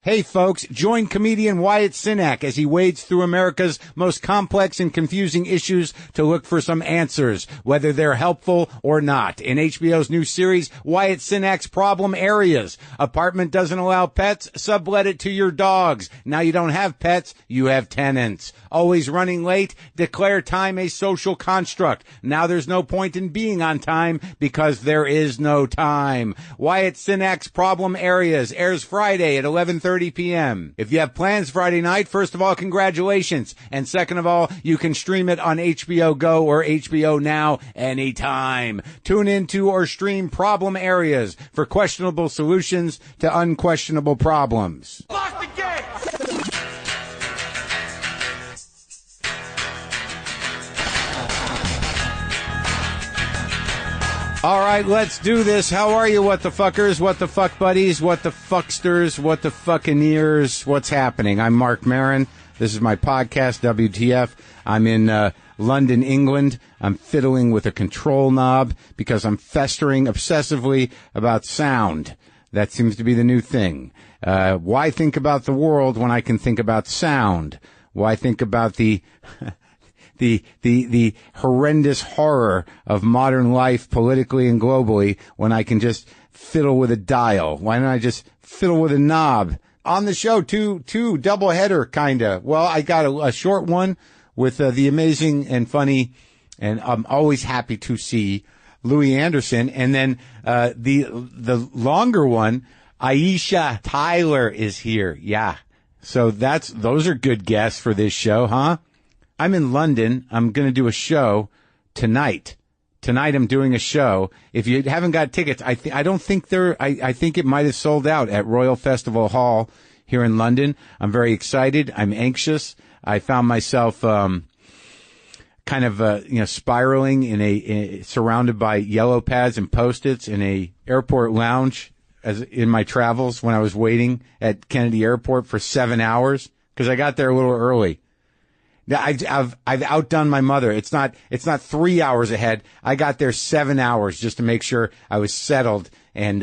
Hey folks, join comedian Wyatt Cenac as he wades through America's most complex and confusing issues to look for some answers, whether they're helpful or not. In HBO's new series, Wyatt Cenac's Problem Areas. Apartment doesn't allow pets? Sublet it to your dogs. Now you don't have pets, you have tenants. Always running late? Declare time a social construct. Now there's no point in being on time because there is no time. Wyatt Cenac's Problem Areas airs Friday at 11:30 p.m. If you have plans Friday night, first of all, congratulations. And second of all, you can stream it on HBO Go or HBO Now anytime. Tune into or stream Problem Areas for questionable solutions to unquestionable problems. Lock the gate! All right, let's do this. How are you, what the fuckers, what the fuck buddies, what the fucksters, what the fuckineers? What's happening? I'm Marc Maron. This is my podcast, WTF. I'm in London, England. I'm fiddling with a control knob because I'm festering obsessively about sound. That seems to be the new thing. Why think about the world when I can think about sound? Why think about the horrendous horror of modern life politically and globally when I can just fiddle with a dial? Why don't I just fiddle with a knob? On the show, two doubleheader kinda. Well, I got a short one with the amazing and funny, and I'm always happy to see Louie Anderson, and then the longer one, Aisha Tyler is here. Yeah. So those are good guests for this show, huh? I'm in London. I'm going to do a show tonight. Tonight I'm doing a show. If you haven't got tickets, I think it might have sold out at Royal Festival Hall here in London. I'm very excited. I'm anxious. I found myself kind of spiraling surrounded by yellow pads and Post-its in a airport lounge as in my travels when I was waiting at Kennedy Airport for 7 hours because I got there a little early. I've outdone my mother. It's not 3 hours ahead. I got there 7 hours just to make sure I was settled and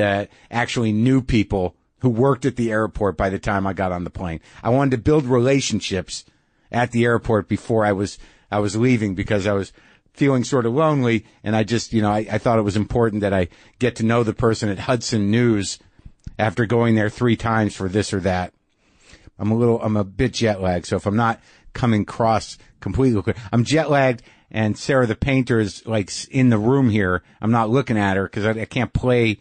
actually knew people who worked at the airport by the time I got on the plane. I wanted to build relationships at the airport before I was leaving because I was feeling sort of lonely, and I just, I thought it was important that I get to know the person at Hudson News after going there 3 times for this or that. I'm a bit jet lagged, so if I'm not coming across completely clear, I'm jet lagged, and Sarah the painter is like in the room here. I'm not looking at her because I can't play.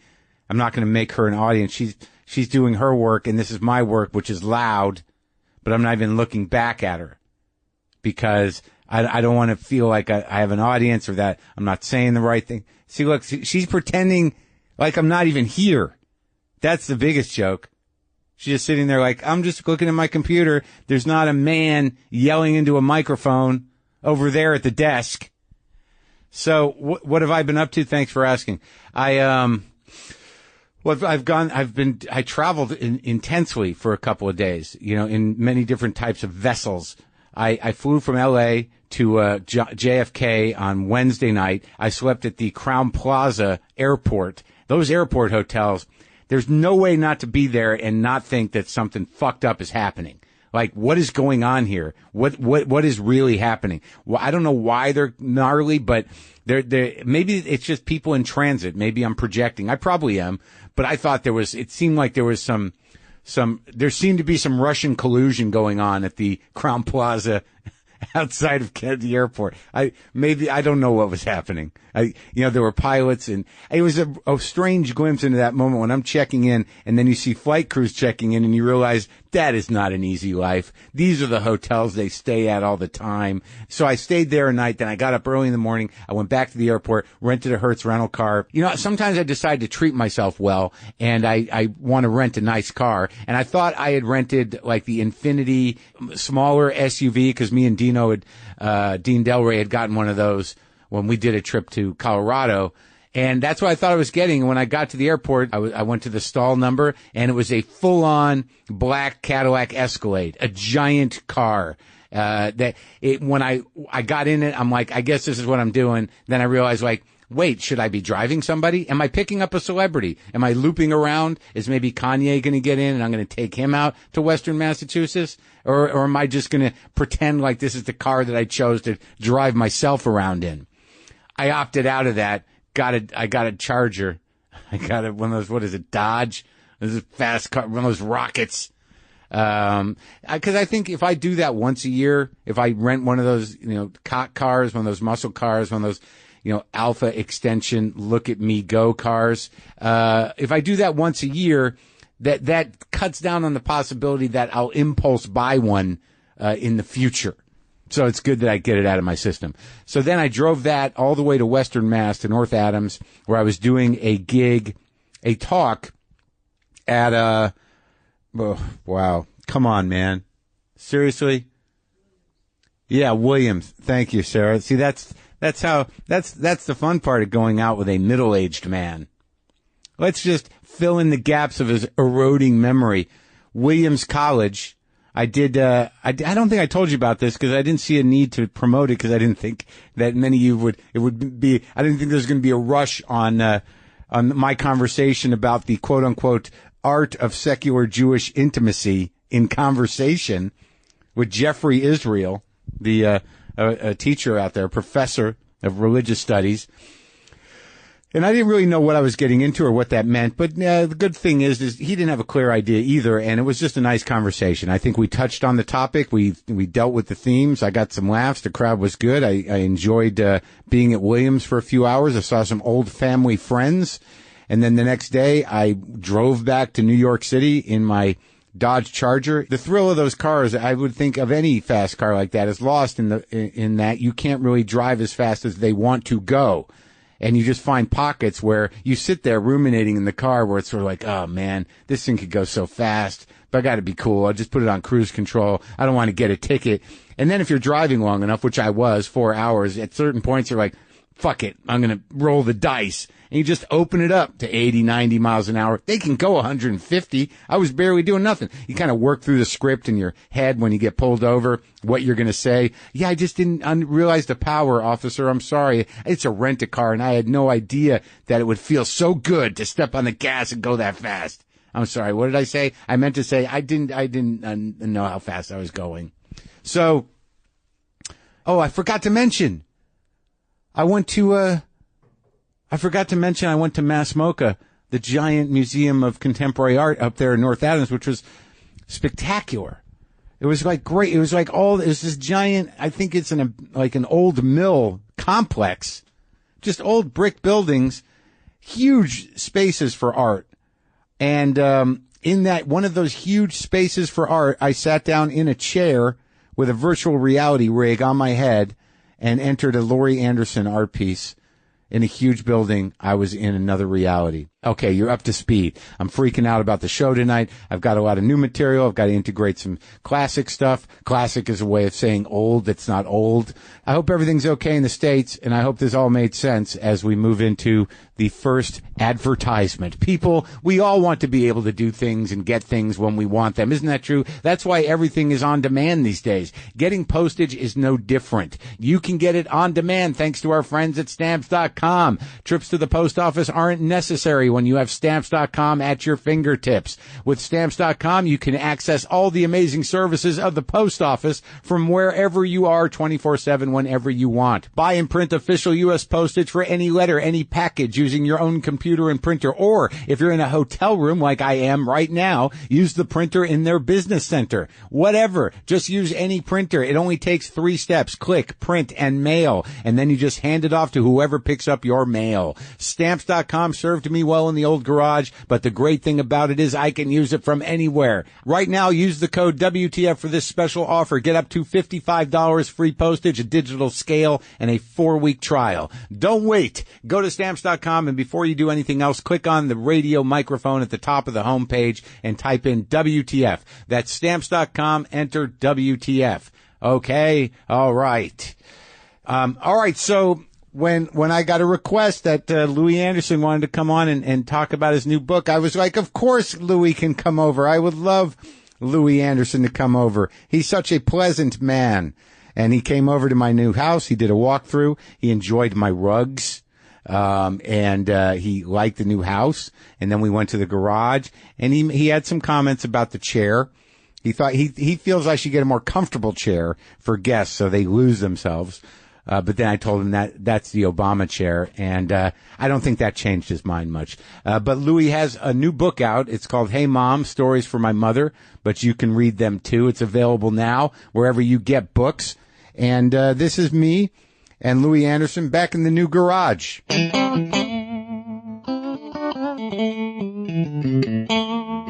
I'm not going to make her an audience. She's doing her work, and this is my work, which is loud, but I'm not even looking back at her because I don't want to feel like I have an audience or that I'm not saying the right thing. See, look, she's pretending like I'm not even here. That's the biggest joke. She's just sitting there like, I'm just looking at my computer. There's not a man yelling into a microphone over there at the desk. So what have I been up to? Thanks for asking. I traveled intensely for a couple of days, in many different types of vessels. I flew from LA to JFK on Wednesday night. I slept at the Crowne Plaza airport. Those airport hotels, there's no way not to be there and not think that something fucked up is happening. Like, what is going on here? What is really happening? Well, I don't know why they're gnarly, but they're maybe it's just people in transit. Maybe I'm projecting. I probably am, but I thought it seemed like there was there seemed to be some Russian collusion going on at the Crowne Plaza outside of Kennedy Airport. I don't know what was happening. There were pilots, and it was a strange glimpse into that moment when I'm checking in, and then you see flight crews checking in, and you realize that is not an easy life. These are the hotels they stay at all the time. So I stayed there a night, then I got up early in the morning. I went back to the airport, rented a Hertz rental car. Sometimes I decide to treat myself well, and I want to rent a nice car. And I thought I had rented like the Infinity smaller SUV because me and Dean Delray had gotten one of those when we did a trip to Colorado. And that's what I thought I was getting. And when I got to the airport, I went to the stall number, and it was a full-on black Cadillac Escalade, a giant car. When I got in it, I'm like, I guess this is what I'm doing. Then I realized, like, wait, should I be driving somebody? Am I picking up a celebrity? Am I looping around? Is maybe Kanye going to get in and I'm going to take him out to Western Massachusetts? Or am I just going to pretend like this is the car that I chose to drive myself around in? I opted out of that. I got a Charger. I got one of those, what is it, Dodge? This is a fast car, one of those rockets. Cause I think if I do that once a year, if I rent one of those, cock cars, one of those muscle cars, one of those, alpha extension, look at me go cars, if I do that once a year, that cuts down on the possibility that I'll impulse buy one, in the future. So it's good that I get it out of my system. So then I drove that all the way to Western Mass, to North Adams, where I was doing a talk at oh, wow. Come on, man. Seriously? Yeah, Williams. Thank you, Sarah. See, that's the fun part of going out with a middle-aged man. Let's just fill in the gaps of his eroding memory. Williams College. I don't think I told you about this because I didn't see a need to promote it because I didn't think that many of you I didn't think there's going to be a rush on my conversation about the quote unquote art of secular Jewish intimacy in conversation with Jeffrey Israel, the a teacher out there, professor of religious studies. And I didn't really know what I was getting into or what that meant, but the good thing is he didn't have a clear idea either, and it was just a nice conversation. I think we touched on the topic. We dealt with the themes. I got some laughs. The crowd was good. I enjoyed being at Williams for a few hours. I saw some old family friends, and then the next day I drove back to New York City in my Dodge Charger. The thrill of those cars, I would think of any fast car like that, is lost in that you can't really drive as fast as they want to go. And you just find pockets where you sit there ruminating in the car where it's sort of like, oh man, this thing could go so fast, but I got to be cool. I'll just put it on cruise control. I don't want to get a ticket. And then if you're driving long enough, which I was, 4 hours, at certain points you're like, fuck it, I'm going to roll the dice. And you just open it up to 80, 90 miles an hour. They can go 150. I was barely doing nothing. You kind of work through the script in your head when you get pulled over, what you're going to say. Yeah, I just didn't realize the power, officer. I'm sorry. It's a rent-a-car, and I had no idea that it would feel so good to step on the gas and go that fast. I'm sorry. What did I say? I meant to say I didn't know how fast I was going. So, I forgot to mention. I went to Mass MoCA, the giant museum of contemporary art up there in North Adams, which was spectacular. It was like great. It was like it was this giant, I think it's like an old mill complex, just old brick buildings, huge spaces for art. And, in that one of those huge spaces for art, I sat down in a chair with a virtual reality rig on my head and entered a Louie Anderson art piece. In a huge building, I was in another reality. Okay, you're up to speed. I'm freaking out about the show tonight. I've got a lot of new material. I've got to integrate some classic stuff. Classic is a way of saying old that's not old. I hope everything's okay in the States, and I hope this all made sense as we move into the first advertisement. People, we all want to be able to do things and get things when we want them. Isn't that true? That's why everything is on demand these days. Getting postage is no different. You can get it on demand thanks to our friends at Stamps.com. Trips to the post office aren't necessary when you have Stamps.com at your fingertips. With Stamps.com, you can access all the amazing services of the post office from wherever you are 24/7 whenever you want. Buy and print official U.S. postage for any letter, any package using your own computer and printer. Or if you're in a hotel room like I am right now, use the printer in their business center. Whatever. Just use any printer. It only takes 3 steps. Click, print, and mail. And then you just hand it off to whoever picks up your mail. Stamps.com served me well in the old garage, but the great thing about it is I can use it from anywhere. Right now, use the code WTF for this special offer. Get up to $55 free postage, a digital scale, and a 4-week trial. Don't wait. Go to Stamps.com, and before you do anything else, click on the radio microphone at the top of the homepage and type in WTF. That's Stamps.com. Enter WTF. Okay? All right. All right, so when I got a request that Louie Anderson wanted to come on and talk about his new book, I was like, of course Louie can come over. I would love Louie Anderson to come over. He's such a pleasant man. And he came over to my new house. He did a walkthrough. He enjoyed my rugs. And he liked the new house. And then we went to the garage, and he had some comments about the chair. He thought he feels I should get a more comfortable chair for guests so they lose themselves. But then I told him that's the Obama chair, and I don't think that changed his mind much. But Louie has a new book out. It's called Hey Mom, Stories for My Mother, but you can read them too. It's available now wherever you get books. And this is me and Louie Anderson back in the new garage.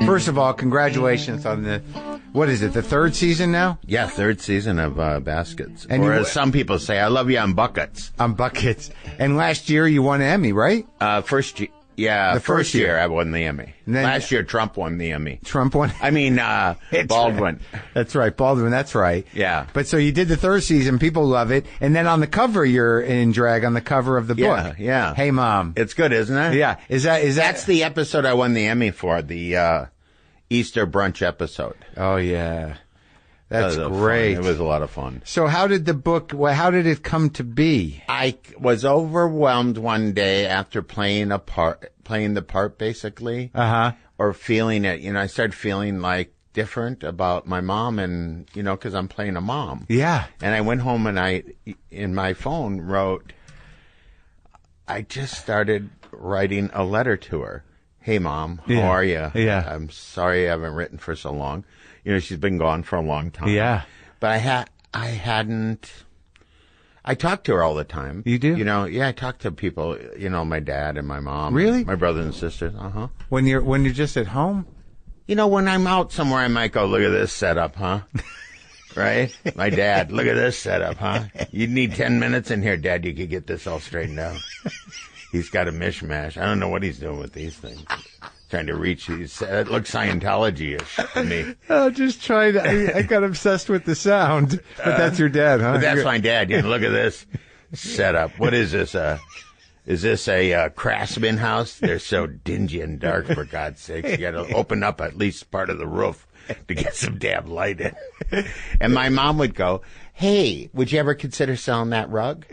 First of all, congratulations on the, what is it, the third season now? Yeah, third season of Baskets. And or as some people say, I love you on Buckets. On Buckets. And last year you won an Emmy, right? First year. The first year I won the Emmy. Then, last year Trump won the Emmy. Trump won? I mean, Baldwin. That's right, Baldwin, that's right. Yeah. But so you did the third season, people love it, and then on the cover you're in drag on the cover of the book. Yeah. Hey Mom. It's good, isn't it? Yeah. That's the episode I won the Emmy for, the Easter brunch episode. Oh yeah. That's great. It was a lot of fun. So how did it come to be? I was overwhelmed one day after playing the part basically. Or feeling it. I started feeling like different about my mom and, cause I'm playing a mom. Yeah. And I went home and I, in my phone wrote, I just started writing a letter to her. Hey Mom, how are you? Yeah. I'm sorry I haven't written for so long. She's been gone for a long time. Yeah. But I talk to her all the time. You do? I talk to people, my dad and my mom. Really? My brothers and sisters. Uh-huh. When you're just at home? When I'm out somewhere, I might go, look at this setup, huh? Right? My dad, look at this setup, huh? You'd need 10 minutes in here, Dad. You could get this all straightened out. He's got a mishmash. I don't know what he's doing with these things. Trying to reach these. It looks Scientology-ish to me. Oh, just trying to. I got obsessed with the sound. But that's your dad, huh? But that's my dad. Look at this setup. What is this? Is this a Craftsman house? They're so dingy and dark, for God's sakes. You got to open up at least part of the roof to get some damn light in. And my mom would go, hey, would you ever consider selling that rug?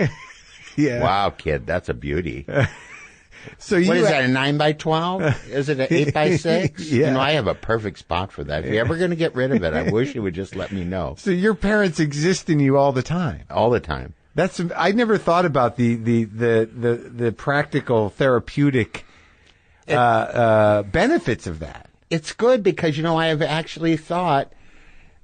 Yeah. Wow, kid, that's a beauty. So what is that, a 9x12? Is it an 8x6? Yeah. I have a perfect spot for that. If you're ever going to get rid of it, I wish you would just let me know. So your parents exist in you all the time? All the time. I never thought about the practical therapeutic benefits of that. It's good because, I have actually thought,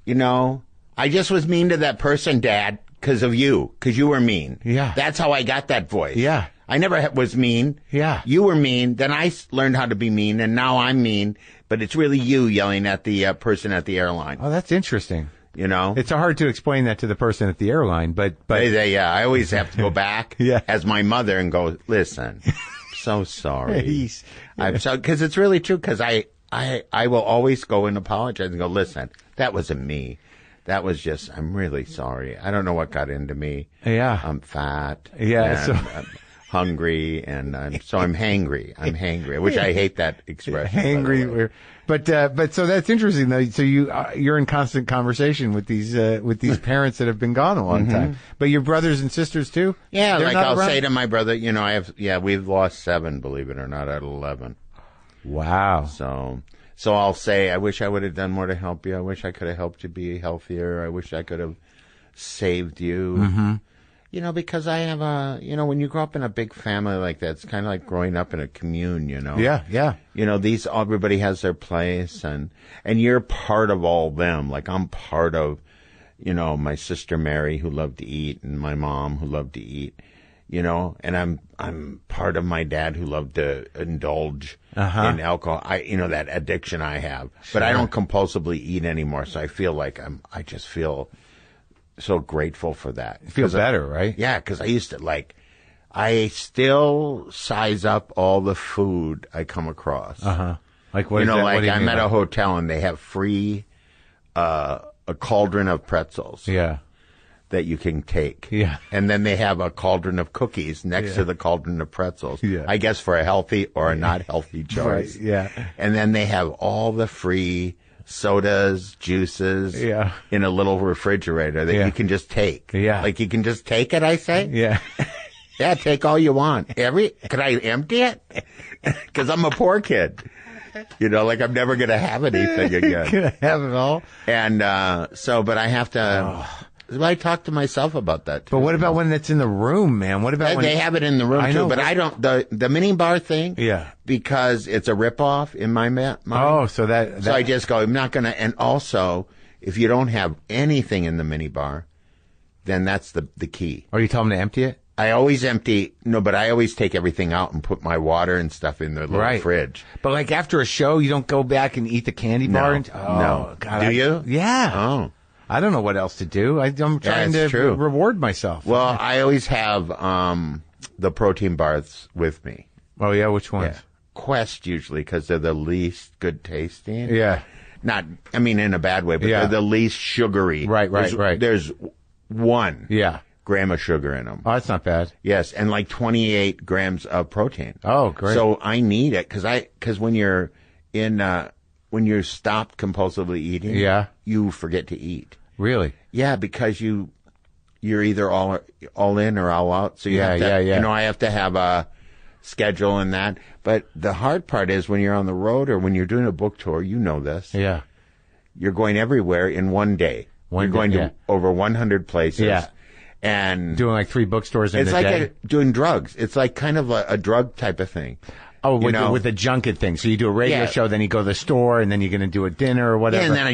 I just was mean to that person, Dad, because of you, because you were mean. Yeah. That's how I got that voice. Yeah. I never was mean. Yeah. You were mean. Then I learned how to be mean, and now I'm mean. But it's really you yelling at the person at the airline. Oh, that's interesting. It's hard to explain that to the person at the airline, but I always have to go back Yeah. as my mother and go, listen, so sorry. I'm so, because it's really true, because I will always go and apologize and go, listen, that wasn't me. That was just, I'm really sorry. I don't know what got into me. Yeah. I'm fat. Yeah. And I'm hungry, and I'm hangry. I'm hangry, which I hate that expression. Hangry. But so that's interesting though. So you're in constant conversation with these parents that have been gone a long time. But your brothers and sisters too? Yeah. They're like not I'll around? say to my brother, we've lost 7, believe it or not, out of 11. Wow. So I'll say, I wish I would have done more to help you. I wish I could have helped you be healthier. I wish I could have saved you. Mm-hmm. Because I have when you grow up in a big family like that, it's kind of like growing up in a commune, Yeah, yeah. Everybody has their place, and you're part of all them. Like I'm part of, my sister Mary, who loved to eat, and my mom, who loved to eat, and I'm part of my dad, who loved to indulge in alcohol. That addiction I have, but I don't compulsively eat anymore. So I feel like I just feel so grateful for that. You feel better, right? Yeah, because I used to I still size up all the food I come across. Like what? I'm at a hotel and they have free a cauldron of pretzels. Yeah. That you can take. Yeah. And then they have a cauldron of cookies next to the cauldron of pretzels. Yeah. I guess for a healthy or a not healthy choice. Right. Yeah. And then they have all the free sodas, juices in a little refrigerator that you can just take. Yeah. Like you can just take it, I say. Yeah. Yeah, take all you want. Could I empty it? Because I'm a poor kid. Like I'm never going to have anything again. Gonna have it all. And but I have to. I talk to myself about that too. But what about when it's in the room, man? What about when they have it in the room too? But I don't. The mini bar thing. Yeah. Because it's a ripoff in my mind. Oh, so that. So I just go. I'm not going to. And also, if you don't have anything in the mini bar, then that's the key. Or you tell them to empty it? I always but I always take everything out and put my water and stuff in the little fridge. But like after a show, you don't go back and eat the candy bar? No. God, Do you? Yeah. Oh. I don't know what else to do. I'm trying to reward myself. Well, I always have the protein bars with me. Oh, yeah? Which ones? Yeah. Quest usually, because they're the least good tasting. Yeah. Not, I mean, in a bad way, but they're the least sugary. Right. There's 1 gram of sugar in them. Oh, that's not bad. Yes, and like 28 grams of protein. Oh, great. So I need it, because when you're when you're stopped compulsively eating, you forget to eat. Really? Yeah, because you're either all in or all out. So you have to, I have to have a schedule and that. But the hard part is when you're on the road or when you're doing a book tour, this. Yeah. You're going everywhere in one day. You're going to over 100 places. Yeah. And doing like 3 bookstores in a day. It's like doing drugs. It's like kind of a drug type of thing. Oh, with the junket thing. So you do a radio show, then you go to the store, and then you're going to do a dinner or whatever. Yeah, and then I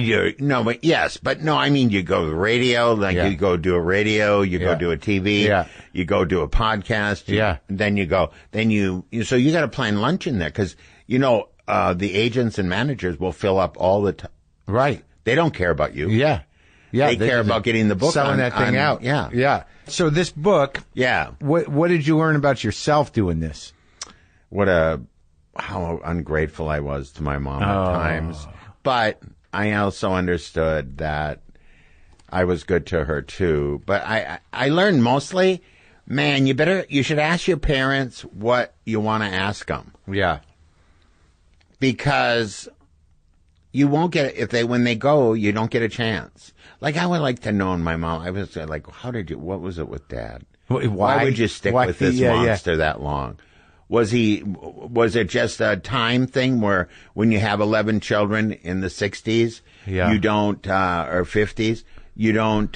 do, I mean, you go to the radio, you go do a radio, you go do a TV, you go do a podcast, and then you go, so you got to plan lunch in there, because, the agents and managers will fill up all the time. Right. They don't care about you. Yeah. Yeah. They care about getting the book selling that thing out. Yeah. Yeah. So this book. Yeah. What did you learn about yourself doing this? How ungrateful I was to my mom at times. But I also understood that I was good to her too. But I learned mostly, man, you should ask your parents what you want to ask them. Yeah. Because you won't get it when they go, you don't get a chance. Like I would like to know my mom. I was like, what was it with Dad? Why would you stick with this monster that long? Was it just a time thing where when you have 11 children in the 60s, you don't, or 50s, you don't,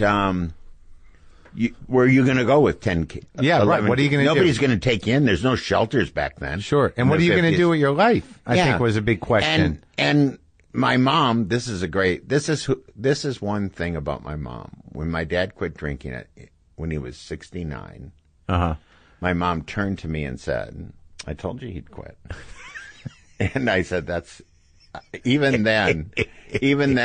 where are you going to go with 10 kids? Yeah, 11, right. What are you going to do? Nobody's going to take you in. There's no shelters back then. Sure. And what are you going to do with your life? I think was a big question. And my mom, this is one thing about my mom. When my dad quit drinking when he was 69, my mom turned to me and said, I told you he'd quit. And I said, even then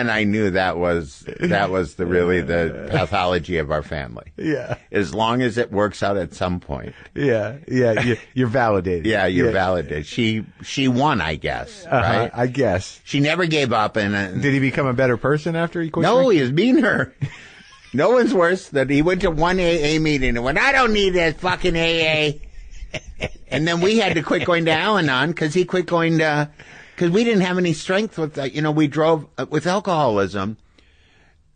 I knew that was the pathology of our family. Yeah. As long as it works out at some point. Yeah. Yeah. You're validated. Yeah. You're validated. She won, I guess. Right? I guess. She never gave up. And did he become a better person after he quit? No, he was meaner. No one's worse than he went to one AA meeting and went, I don't need that fucking AA. And then we had to quit going to Al-Anon because he quit going to, because we didn't have any strength with that. We drove with alcoholism.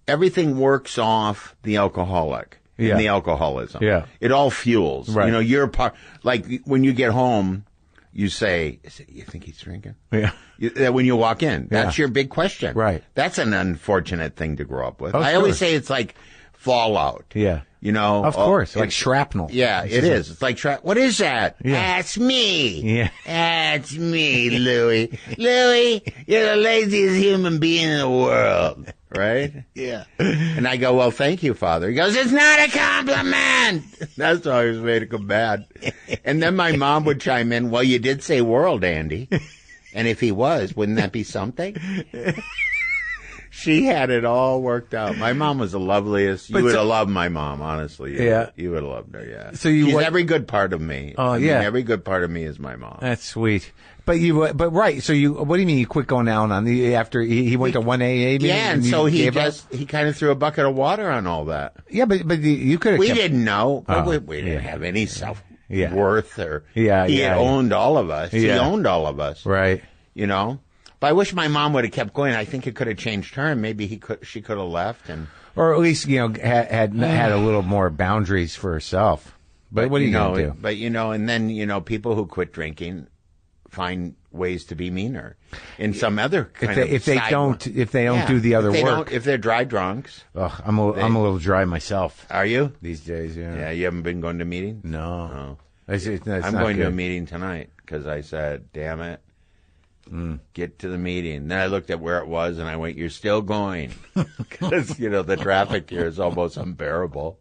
Everything works off the alcoholic and the alcoholism. Yeah. It all fuels. Right. You're part, like when you get home, you say, you think he's drinking? Yeah. When you walk in, that's your big question. Right. That's an unfortunate thing to grow up with. Oh, I always say it's like fallout. Yeah. Of course, like shrapnel. Yeah, it is. It's like what is that? Yeah. That's me. Yeah. That's me, Louie. Louie, you're the laziest human being in the world. Right? Yeah. And I go, well, thank you, Father. He goes, it's not a compliment. That's why I was made to go bad. And then my mom would chime in, well, you did say world, Andy. And if he was, wouldn't that be something? She had it all worked out. My mom was the loveliest. You would have loved my mom, honestly. You would have loved her, yeah. So she's every good part of me. Oh, I mean, every good part of me is my mom. That's sweet. But right. So what do you mean you quit going down on after he went to one AA meeting? Yeah, and so he kind of threw a bucket of water on all that. Yeah, but you could have. We didn't know. We didn't have any self-worth or. He owned all of us. He owned all of us. Right. But I wish my mom would have kept going. I think it could have changed her, and maybe she could have left, or at least had a little more boundaries for herself. But what are you going to do? But, and then, people who quit drinking find ways to be meaner in some other kind of if they don't do the other work. If they're dry drunks. Oh, I'm a little dry myself. Are you? These days, yeah. Yeah, you haven't been going to meetings? No. Oh. I'm going to a meeting tonight because I said, damn it. Get to the meeting. Then I looked at where it was and I went, you're still going. Because, the traffic here is almost unbearable.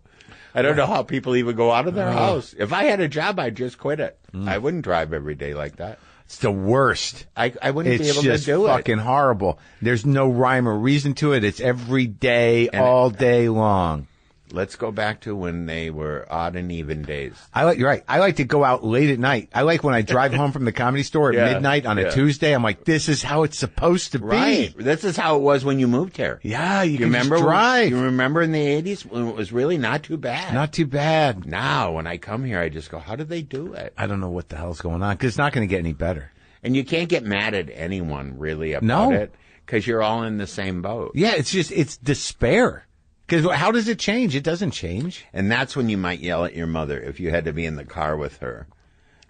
I don't know how people even go out of their house. If I had a job, I'd just quit it. I wouldn't drive every day like that. It's the worst. I wouldn't be able to do it. It's just fucking horrible. There's no rhyme or reason to it. It's every day, all day long. Let's go back to when they were odd and even days. You're right. I like to go out late at night. I like when I drive home from the Comedy Store at midnight on a Tuesday. I'm like, this is how it's supposed to be. Right. This is how it was when you moved here. Yeah, you can remember just drive. You remember in the 80s when it was really not too bad? Not too bad. Now, when I come here, I just go, how did they do it? I don't know what the hell's going on because it's not going to get any better. And you can't get mad at anyone really about it because you're all in the same boat. Yeah, it's despair. Because how does it change? It doesn't change. And that's when you might yell at your mother if you had to be in the car with her.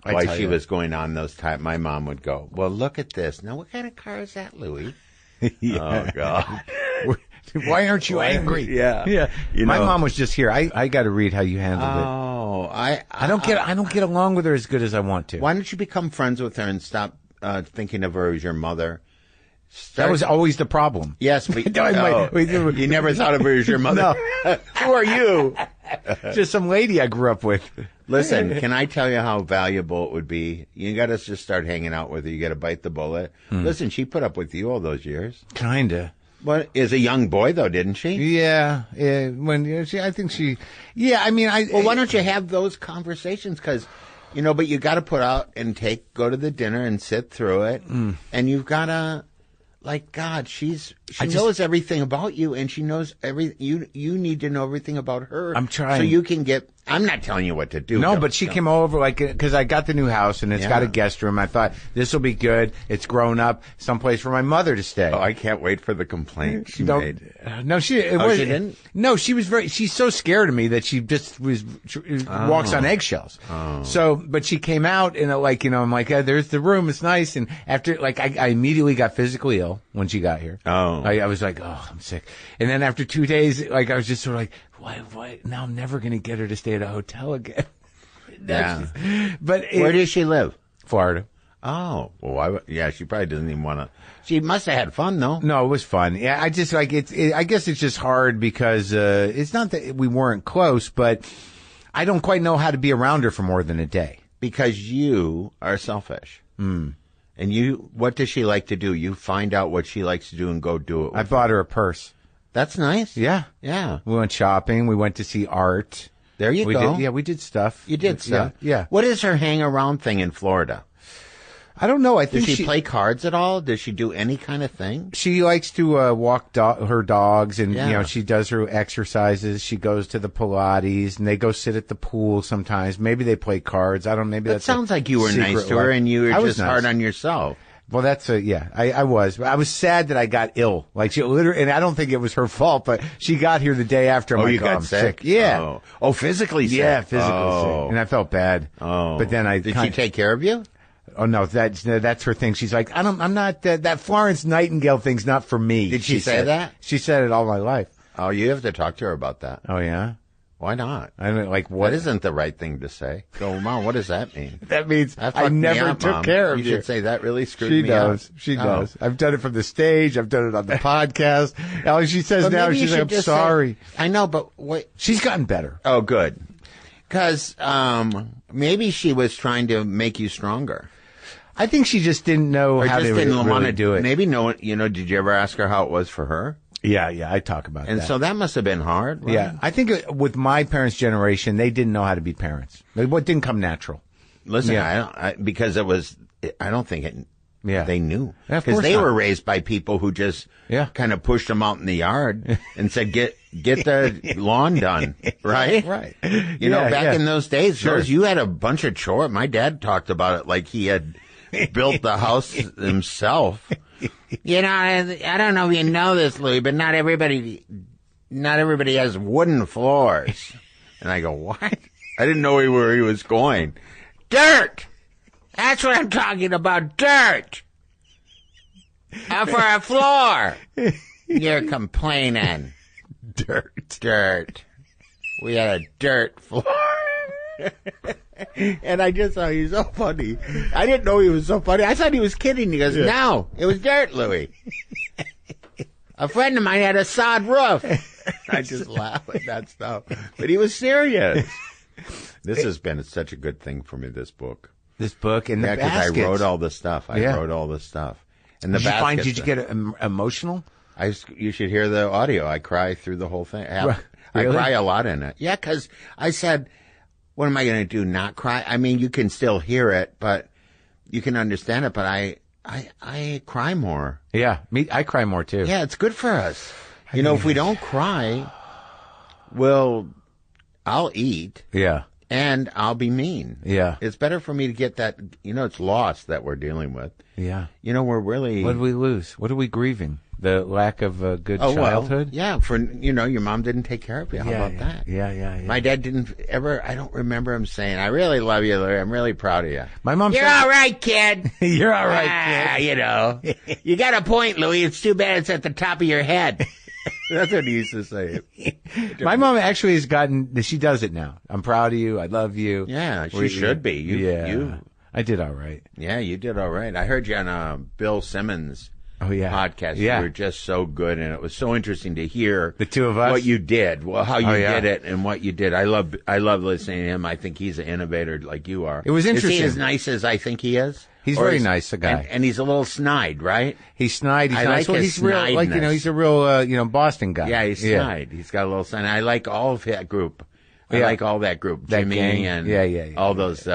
While she was going on those times, my mom would go, well, look at this. Now, what kind of car is that, Louie? Oh, God. Why aren't you angry? Yeah. My mom was just here. I got to read how you handled it. Oh, I don't get along with her as good as I want to. Why don't you become friends with her and stop thinking of her as your mother? That was always the problem. Yes, but you never thought of her as your mother. No. Who are you? Just some lady I grew up with. Listen, can I tell you how valuable it would be? You got to just start hanging out with her. You got to bite the bullet. Listen, she put up with you all those years. Kinda. But as a young boy, though, didn't she? Yeah. I think she. Yeah, I mean, Well, why don't you have those conversations? Because. But you got to put out and go to the dinner and sit through it, and you've got to. Like, God, she knows everything about you, and she knows you need to know everything about her. I'm trying. So you can I'm not telling you what to do. No, but she came over, because I got the new house, and it's got a guest room. I thought, this will be good. It's grown up. Someplace for my mother to stay. Oh, I can't wait for the complaint she made. No, she didn't? No, she's so scared of me that she just walks on eggshells. Oh. So, but she came out, and I'm like, there's the room. It's nice. And after, I immediately got physically ill when she got here. Oh. I was like, I'm sick. And then after 2 days, I was just sort of like, why? Now I'm never going to get her to stay at a hotel again. Yeah. But where does she live? Florida. Oh, well, she probably doesn't even want to. She must have had fun, though. No, it was fun. Yeah, I just I guess it's just hard because it's not that we weren't close, but I don't quite know how to be around her for more than a day. Because you are selfish. And what does she like to do? You find out what she likes to do and go do it. I bought her a purse. That's nice. Yeah. Yeah. We went shopping. We went to see art. There you go. We did stuff. You did stuff. Yeah. What is her hang around thing in Florida? I don't know. I think Does she play cards at all? Does she do any kind of thing? She likes to walk her dogs, and she does her exercises. She goes to the Pilates, and they go sit at the pool sometimes. Maybe they play cards. I don't know. Maybe that sounds like you were nice to her, and you were just hard on yourself. Well, I was. I was sad that I got ill. Like, she literally, and I don't think it was her fault, but she got here the day after. You got sick? Yeah. Oh, physically sick? Yeah, physically sick. And I felt bad. Oh. But then Did she take care of you? Oh, no, that's her thing. She's like, I'm not, that Florence Nightingale thing's not for me. Did she say that? She said it all my life. Oh, you have to talk to her about that. Oh, yeah? Why not? I mean, like, what? That isn't the right thing to say. Go, Mom, what does that mean? That means I never took care of you. You should say that really screwed me up. She does. I've done it from the stage. I've done it on the podcast. Now she says now, she's like, I'm sorry. I know, but what? She's gotten better. Oh, good. Because maybe she was trying to make you stronger. I think she just didn't know how to really do it. Maybe did you ever ask her how it was for her? Yeah, I talk about that. And so that must have been hard, right? Yeah, I think with my parents' generation, they didn't know how to be parents. What didn't come natural. Listen, because it was, I don't think they knew. Because they were raised by people who just kind of pushed them out in the yard and said, get the lawn done, right? Right. Back in those days, you had a bunch of chores. My dad talked about it like he had built the house himself. I don't know if you know this, Louie, but not everybody has wooden floors. And I go, what? I didn't know where he was going. Dirt! That's what I'm talking about, dirt! For a floor! You're complaining. Dirt. We had a dirt floor. And I just thought he was so funny. I didn't know he was so funny. I thought he was kidding. He goes, no, it was dirt, Louie. A friend of mine had a sod roof. I just laugh at that stuff. But he was serious. This has been such a good thing for me, this book. This book and the baskets. Because I wrote all this stuff. And the baskets. Did you get emotional? You should hear the audio. I cry through the whole thing. Really? I cry a lot in it. Yeah, because I said, what am I going to do, not cry? I mean, you can still hear it, but you can understand it, but I cry more. Yeah, I cry more too. Yeah, it's good for us. If we don't cry, I'll eat. Yeah. And I'll be mean. Yeah. It's better for me to get that, it's loss that we're dealing with. Yeah. We're really... What did we lose? What are we grieving? The lack of a good childhood? Well, yeah, your mom didn't take care of you. How about that? Yeah. My dad didn't ever, I don't remember him saying, I really love you, Larry. I'm really proud of you. My mom You're all right, kid. You're all right, kid. You got a point, Louie. It's too bad it's at the top of your head. That's what he used to say. My mom actually has she does it now. I'm proud of you. I love you. Yeah, she should be. I did all right. Yeah, you did all right. I heard you on Bill Simmons' podcast. Yeah. You were just so good, and it was so interesting to hear the two of us, what you did, how you did it, and what you did. I love listening to him. I think he's an innovator like you are. It was interesting. Is he as nice as I think he is? He's very nice, a guy, and he's a little snide, right? He's snide. He's nice. Like he's real, he's a real, Boston guy. Yeah, he's snide. He's got a little snide. I like all of that group. I like all that group, Jimmy and all those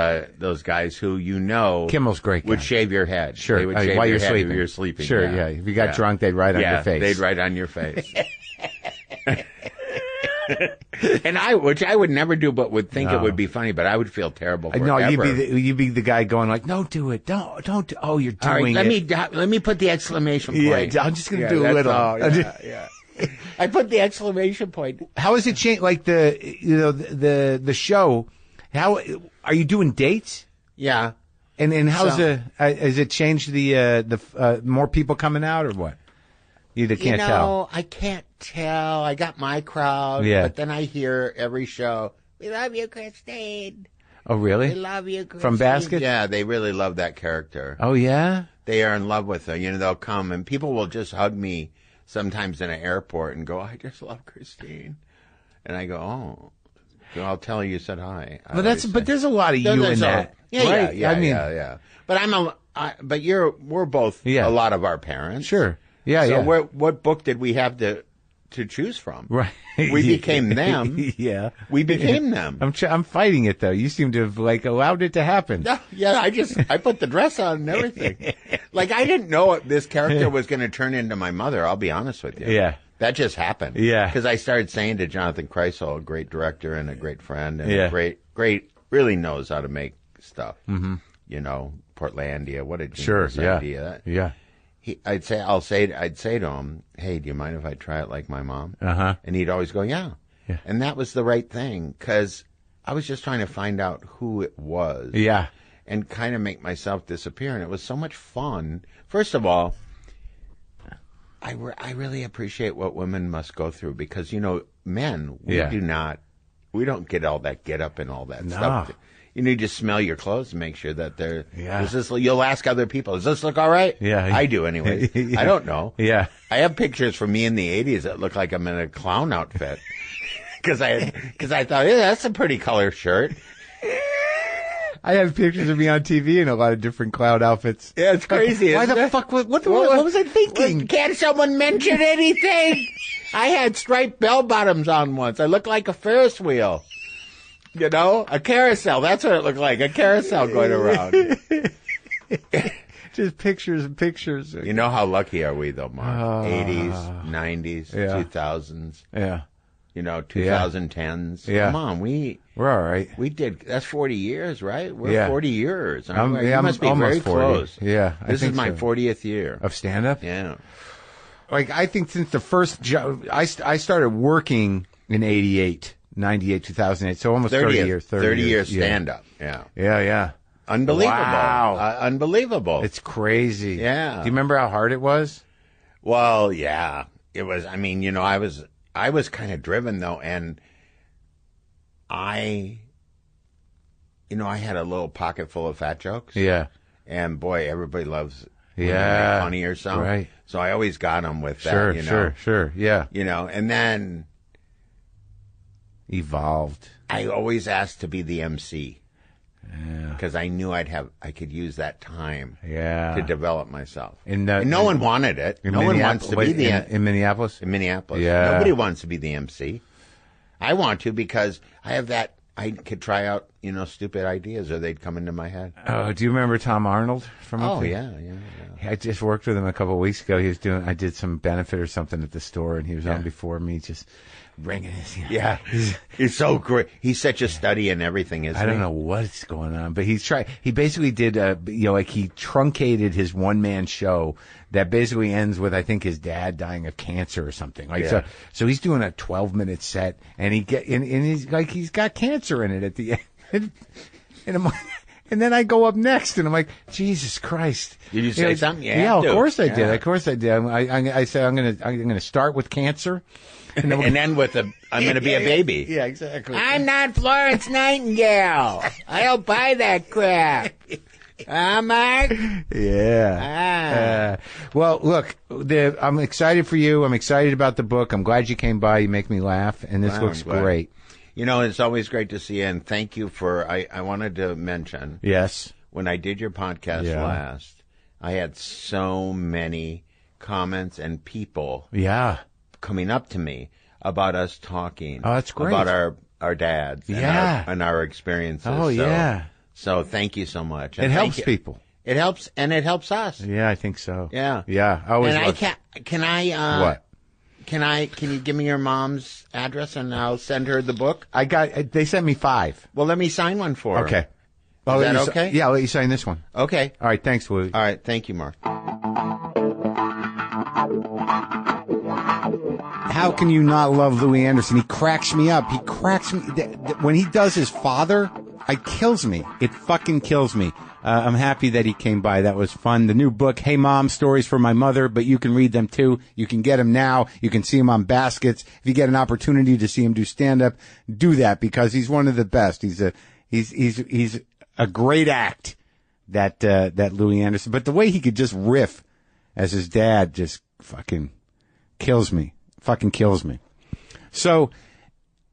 guys who Kimmel's great guy. Would shave your head. Sure, they would shave while your you're head sleeping. If you're sleeping. Sure, yeah. If you got drunk, they'd write on your face. They'd write on your face. And which I would never do, but would think it would be funny. But I would feel terrible forever. No, you'd be the guy going like, "No, do it, don't." Oh, you're doing it. Let me put the exclamation point. Yeah, I'm just gonna do a little. Yeah. I put the exclamation point. How has it changed? Like the show. How are you doing dates? Yeah. And how's has it changed the more people coming out or what? You can't tell. I can't tell. I got my crowd, but then I hear every show, "We love you, Christine." Oh, really? We love you, Christine. From Basket? Yeah, they really love that character. Oh, yeah? They are in love with her. They'll come, and people will just hug me sometimes in an airport and go, "I just love Christine." And I go, "Oh, I'll tell her you said hi." But there's a lot of you in that. Right? Yeah. But we're both a lot of our parents. Sure. Yeah, so what book did we have to choose from? Right. We became them. Yeah. We became them. I'm fighting it though. You seem to have allowed it to happen. Yeah, I put the dress on and everything. I didn't know this character was going to turn into my mother, I'll be honest with you. Yeah. That just happened. Yeah. Because I started saying to Jonathan Kreisel, a great director and a great friend and a great, really knows how to make stuff. Mm-hmm. Portlandia, what a genius idea. Yeah. I'd say to him, "Hey, do you mind if I try it like my mom?" Uh-huh. And he'd always go, "Yeah." And that was the right thing because I was just trying to find out who it was. Yeah. And kind of make myself disappear. And it was so much fun. First of all, I really appreciate what women must go through because, men, we don't get all that get up and all that stuff. You need to smell your clothes and make sure that they're. Yeah. You'll ask other people, "Does this look all right?" Yeah. I do anyway. Yeah. I don't know. Yeah. I have pictures from me in the 80s that look like I'm in a clown outfit. Because I thought, that's a pretty color shirt. I have pictures of me on TV in a lot of different clown outfits. Yeah, it's crazy. Why the fuck? What was I thinking? Can't someone mention anything? I had striped bell bottoms on once. I looked like a Ferris wheel. A carousel. That's what it looked like. A carousel going around. Just pictures and pictures. How lucky are we, though, Mark? 80s, 90s, 2000s. Yeah. 2010s. Yeah. Come on, we're all right. We did. That's 40 years, right? We're 40 years. You must be almost very 40. Close. Yeah. This is my 40th year of stand-up. Yeah. I think since the first job, I started working in '88. 98, 2008. So almost 30 years. 30 years stand-up. Yeah. Yeah. Unbelievable. Wow. Unbelievable. It's crazy. Yeah. Do you remember how hard it was? Well, yeah. It was, I mean, I was kind of driven, though, and I had a little pocket full of fat jokes. Yeah. And, boy, everybody loves when they Yeah. make funny or something. Right. So I always got them with that, Sure. Yeah. And then Evolved. I always asked to be the MC. Yeah. Because I knew I could use that time Yeah. to develop myself. And no one wanted it. No one wants to be in Minneapolis? In Minneapolis. Yeah. Nobody wants to be the MC. I want to because I have that. I could try out, stupid ideas, or they'd come into my head. Oh, do you remember Tom Arnold from up Oh, there? yeah. I just worked with him a couple of weeks ago. I did some benefit or something at the store, and he was on before me, just bringing his. Yeah, he's so great. He's such a study in everything, isn't he? I don't know what's going on, but he basically did, he truncated his one-man show that basically ends with, I think, his dad dying of cancer or something. So he's doing a 12-minute set, and he's got cancer in it at the end. And then I go up next, and I'm like, Jesus Christ! Did you say something? Yeah, of course I did. Of course I did. I said I'm gonna start with cancer, and then with I'm gonna be a baby. Yeah, exactly. I'm not Florence Nightingale. I don't buy that crap. Marc? Yeah. Well, look, I'm excited for you. I'm excited about the book. I'm glad you came by. You make me laugh, and this looks great. It's always great to see you, and thank you for, I wanted to mention. Yes. When I did your podcast last, I had so many comments and people coming up to me about us talking. Oh, that's great. About our dads and our experiences. Oh, yeah. So thank you so much. It helps people. It helps, and it helps us. Yeah, I think so. Yeah. Yeah. I always What? Can you give me your mom's address and I'll send her the book? They sent me 5. Well, let me sign one for her. Okay. Is that okay? Yeah, I'll let you sign this one. Okay. All right. Thanks, Louie. All right. Thank you, Marc. How can you not love Louie Anderson? He cracks me up. When he does his father, it kills me. It fucking kills me. I'm happy that he came by. That was fun. The new book, Hey Mom, Stories for My Mother, but you can read them too. You can get them now. You can see them on baskets. If you get an opportunity to see him do stand-up, do that because he's one of the best. He's a great act, that Louie Anderson. But the way he could just riff as his dad just fucking kills me. Fucking kills me. So,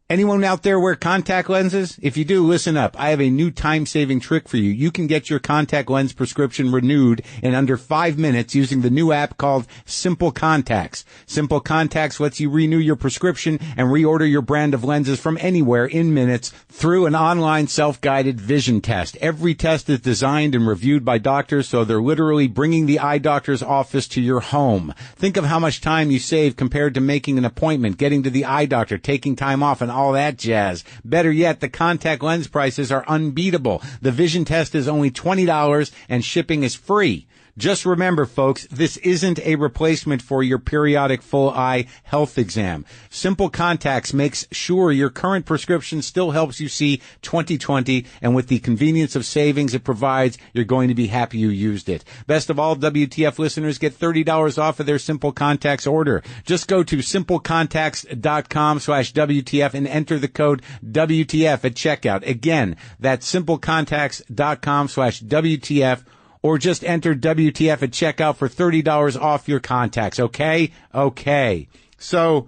anyone out there wear contact lenses? If you do, listen up. I have a new time-saving trick for you. You can get your contact lens prescription renewed in under 5 minutes using the new app called Simple Contacts. Simple Contacts lets you renew your prescription and reorder your brand of lenses from anywhere in minutes through an online self-guided vision test. Every test is designed and reviewed by doctors, so they're literally bringing the eye doctor's office to your home. Think of how much time you save compared to making an appointment, getting to the eye doctor, taking time off, and all that jazz. Better yet, the contact lens prices are unbeatable. The vision test is only $20 and shipping is free. Just remember, folks, this isn't a replacement for your periodic full eye health exam. Simple Contacts makes sure your current prescription still helps you see 20/20, and with the convenience of savings it provides, you're going to be happy you used it. Best of all, WTF listeners get $30 off of their Simple Contacts order. Just go to simplecontacts.com/WTF and enter the code WTF at checkout. Again, that's simplecontacts.com/WTF. Or just enter WTF at checkout for $30 off your contacts, okay? Okay. So,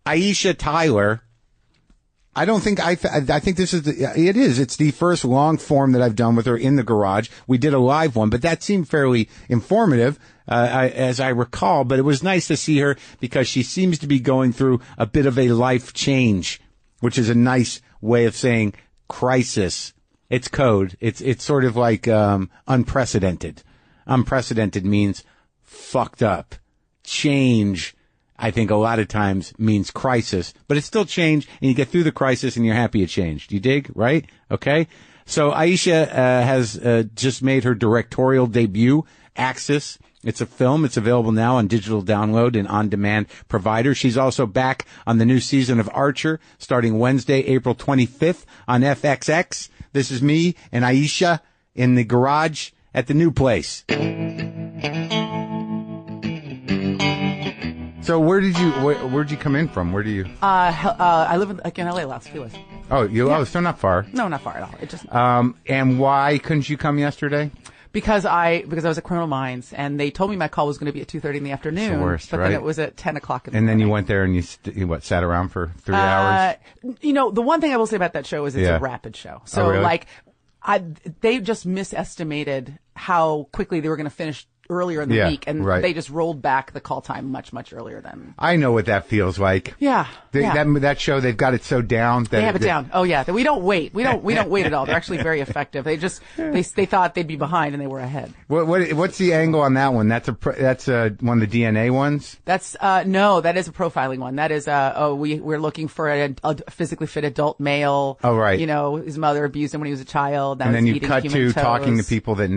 Aisha Tyler, I think this is it's the first long form that I've done with her in the garage. We did a live one, but that seemed fairly informative, as I recall, but it was nice to see her because she seems to be going through a bit of a life change, which is a nice way of saying crisis. It's code. It's sort of like, unprecedented. Unprecedented means fucked up. Change, I think a lot of times means crisis, but it's still change and you get through the crisis and you're happy it changed. You dig? Right? Okay. So Aisha, has, just made her directorial debut, Axis. It's a film. It's available now on digital download and on-demand providers. She's also back on the new season of Archer, starting Wednesday, April 25th on FXX. This is me and Aisha in the garage at the new place. So where'd you come in from? Where do you? I live in LA, Los Feliz. Oh, so not far. No, not far at all. It just. And why couldn't you come yesterday? Because I was at Criminal Minds, and they told me my call was going to be at 2:30 in the afternoon. It's the worst, but right? then it was at 10 o'clock in the morning. morning. Then you went there and you sat around for 3 hours? The one thing I will say about that show is it's a rapid show. So, really? They just misestimated how quickly they were going to finish earlier in the week, and they just rolled back the call time much, much earlier than. I know what that feels like. Yeah. That show, they've got it so down. They have it down. Oh yeah. We don't wait. We don't wait at all. They're actually very effective. They thought they'd be behind and they were ahead. What's the angle on that one? That's one of the DNA ones? That's, no, that is a profiling one. That is, we're looking for a physically fit adult male. Oh, right. His mother abused him when he was a child. And then you cut to talking to people that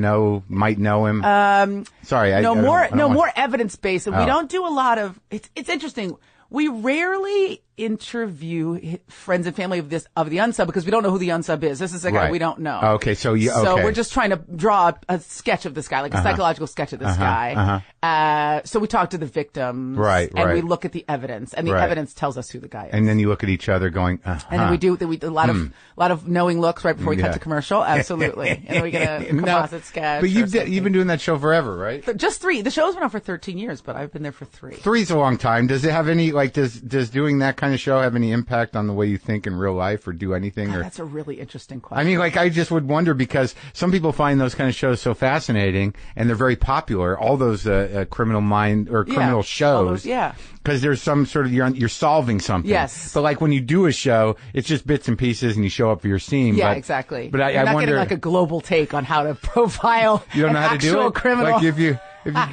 might know him. Sorry, more evidence based. We don't do a lot of. It's interesting. We rarely interview friends and family of the unsub because we don't know who the unsub is. This is a guy we don't know. Okay, so we're just trying to draw a sketch of this guy, like a psychological sketch of this guy. So we talk to the victims, and we look at the evidence, and the evidence tells us who the guy is. And then you look at each other, going, And then we do a lot of knowing looks right before we cut to commercial. Absolutely, and then we get a composite sketch. But you've been doing that show forever, right? Just 3. The show's been on for 13 years, but I've been there for 3. 3's a long time. Does it have any does doing that kind of show have any impact on the way you think in real life or do anything? God, that's a really interesting question. I mean, I just would wonder because some people find those kind of shows so fascinating and they're very popular. All those criminal shows, because there's some sort of you're solving something. Yes, but when you do a show, it's just bits and pieces and you show up for your scene. Yeah, exactly. But you're I not wonder, getting a global take on how to profile. You don't know how to do it. Criminal. If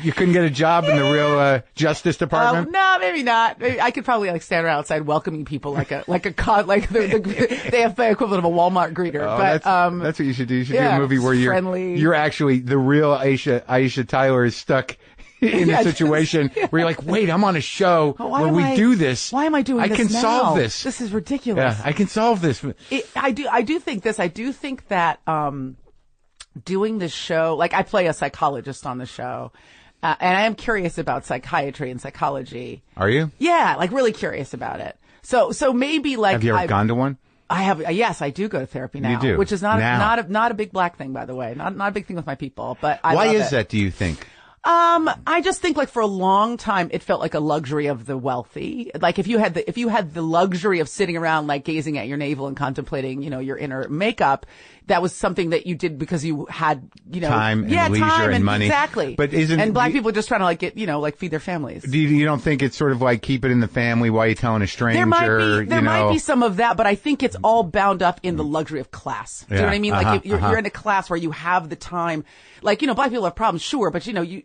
you couldn't get a job in the real Justice Department? No, maybe not. I could probably stand around outside welcoming people they have the equivalent of a Walmart greeter. Oh, but that's what you should do. You should do a movie where you're actually the real Aisha Tyler is stuck in a situation where you're like, wait, I'm on a show where we do this. Why am I doing this now? I can solve this. This is ridiculous. Yeah, I can solve this. I do think this. I do think that doing this show, I play a psychologist on the show, and I am curious about psychiatry and psychology. Are you? Yeah, really curious about it. So maybe Have you ever gone to one? I have. Yes, I do go to therapy now. You do? Which is not a big black thing, by the way. Not a big thing with my people, but Why is that, do you think? I just think for a long time it felt like a luxury of the wealthy. If you had the luxury of sitting around gazing at your navel and contemplating, your inner makeup, that was something that you did because you had, time and leisure and money. Exactly. But black people are just trying to get, feed their families. You don't think it's sort of keep it in the family while you're telling a stranger? There might be some of that, but I think it's all bound up in the luxury of class. Do you know what I mean? You're in a class where you have the time. Black people have problems, sure, but you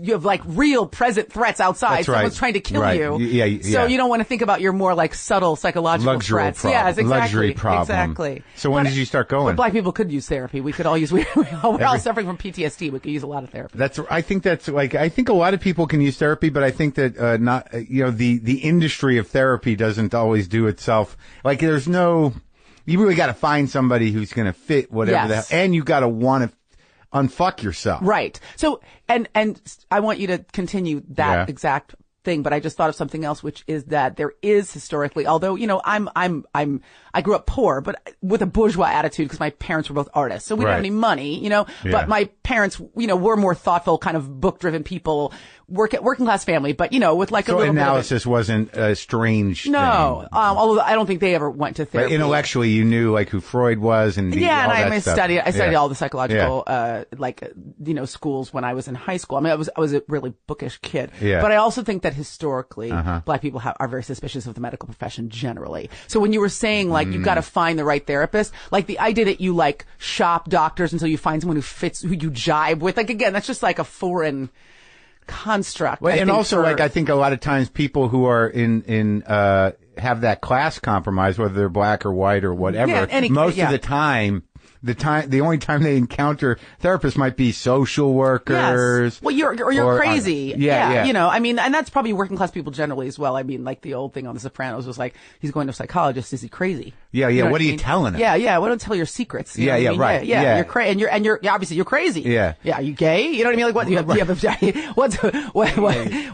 have real present threats outside. That's Someone's right. trying to kill you. Yeah. So you don't want to think about your more subtle psychological threats. Yes, exactly. Luxury problem. Exactly. So when did you start going? But black people could use therapy. We could all use. We're all suffering from PTSD. We could use a lot of therapy. I think a lot of people can use therapy, but I think that the industry of therapy doesn't always do itself. There's no. You really got to find somebody who's going to fit whatever and you got to want to unfuck yourself. Right. So, and I want you to continue that exact thing, but I just thought of something else, which is that there is historically, although, I grew up poor, but with a bourgeois attitude because my parents were both artists. So we didn't have any money, but my parents, were more thoughtful, kind of book driven people, working class family, but with a little analysis wasn't a strange thing. Although I don't think they ever went to therapy. But intellectually, you knew who Freud was and I studied all the psychological schools when I was in high school. I mean, I was a really bookish kid. Yeah. But I also think that historically, black people are very suspicious of the medical profession generally. So when you were saying you've got to find the right therapist, the idea that you shop doctors until you find someone who you jibe with, again, that's just a foreign construct. Well, and also, I think a lot of times people who are in have that class compromise, whether they're black or white or whatever, most of the time the only time they encounter therapists might be social workers. Yes. Well, you're crazy. Yeah. You know, I mean, and that's probably working class people generally as well. I mean, like the old thing on The Sopranos was like, he's going to a psychologist. Is he crazy? Yeah. You know what are you telling him? Yeah. What don't tell your secrets? You know what I mean? Right. Yeah. You're crazy, and you're obviously you're crazy. Yeah. Are you gay? You know what I mean? Like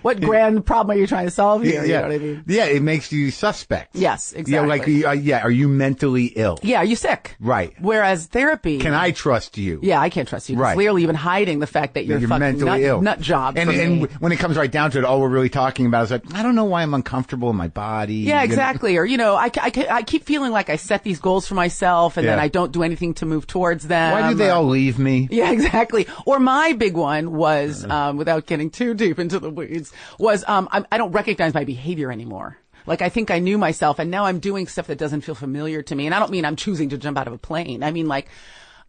what grand problem are you trying to solve here? You know what I mean? Yeah. It makes you suspect. Yes, exactly. Yeah. Like, are you mentally ill? Yeah. Are you sick? Right. Whereas therapy. Can I trust you? Yeah, I can't trust you. Right. Clearly, you've been hiding the fact that you're fucking mentally ill. nut job. And when it comes right down to it, all we're really talking about is like, I don't know why I'm uncomfortable in my body. Yeah, exactly. Or, I keep feeling like I set these goals for myself and then I don't do anything to move towards them. Why do they all leave me? Yeah, exactly. Or my big one was, without getting too deep into the weeds, was I don't recognize my behavior anymore. Like, I think I knew myself, and now I'm doing stuff that doesn't feel familiar to me. And I don't mean I'm choosing to jump out of a plane. I mean, like,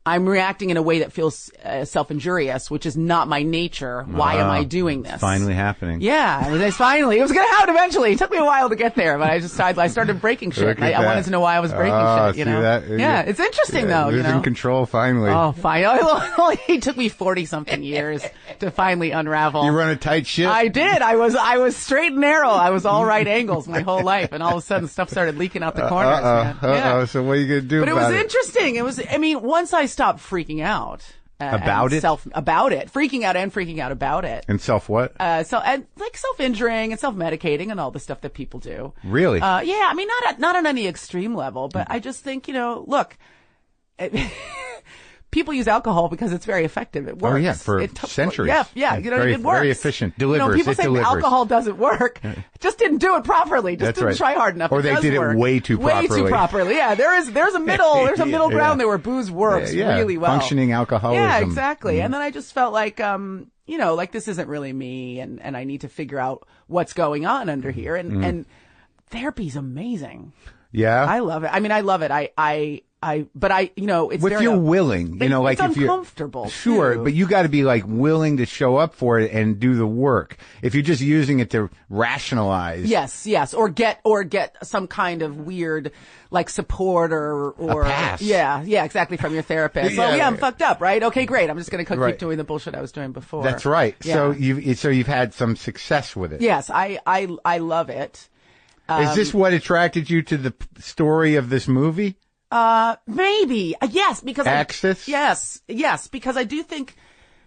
I'm reacting in a way that feels self-injurious, which is not my nature. Why am I doing this? It's finally happening. Yeah, it was going to happen eventually. It took me a while to get there, but I started breaking shit. I wanted to know why I was breaking shit, you know? That? Yeah, it's interesting though, losing control finally. Oh, finally. It took me 40-something years to finally unravel. You run a tight ship? I did. I was straight and narrow. I was all right angles my whole life, and all of a sudden stuff started leaking out the corners, man. Yeah. So what are you going to do about it? But it was interesting. Once I stopped freaking out. About it? Freaking out and freaking out about it. And self what? And like self-injuring and self-medicating and all the stuff that people do. Really? Yeah, I mean, not on any extreme level, but I just think, look, people use alcohol because it's very effective. It works. Oh yeah, for centuries. Yeah. It works. Very efficient. Delivers. People say alcohol doesn't work. Just didn't do it properly. Just didn't try hard enough. Or they did it way too properly. Yeah, there's a middle ground there where booze works really well. Functioning alcoholism. Yeah, exactly. And then I just felt like, like this isn't really me, and I need to figure out what's going on under here. And therapy's amazing. Yeah, I love it. I mean, I love it. It's if you're willing, like it's if you're uncomfortable. Sure, too. but you got to be like willing to show up for it and do the work. If you're just using it to rationalize, yes, or get some kind of weird like support or a pass. Yeah, exactly, from your therapist. I'm fucked up, right? Okay, great. I'm just going to keep doing the bullshit I was doing before. That's right. Yeah. So you've had some success with it. Yes, I love it. Is this what attracted you to the story of this movie? Maybe. Yes, because Axis? Yes, because I do think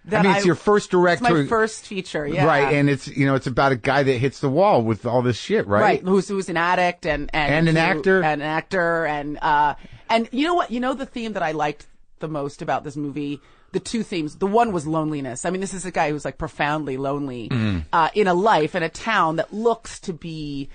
that it's your first directorial. It's my first feature, yeah. Right, and it's about a guy that hits the wall with all this shit, right? Right, who's an addict and an actor. And an actor and you know what? You know the theme that I liked the most about this movie? The two themes. The one was loneliness. I mean, this is a guy who's like profoundly lonely in a life in a town that looks to be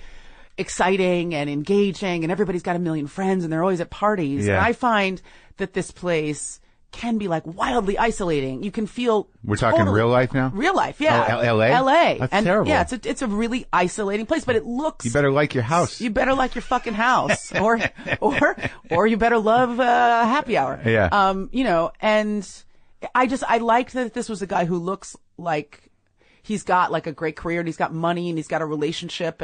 exciting and engaging, and everybody's got a million friends and they're always at parties. Yeah. And I find that this place can be like wildly isolating. You can feel We're talking real life now? Real life, yeah. Oh, L.A.? L.A. That's terrible. Yeah, it's a really isolating place, but it looks. You better like your house. You better like your fucking house, or you better love happy hour. Yeah. And I liked that this was a guy who looks like. He's got like a great career and he's got money and he's got a relationship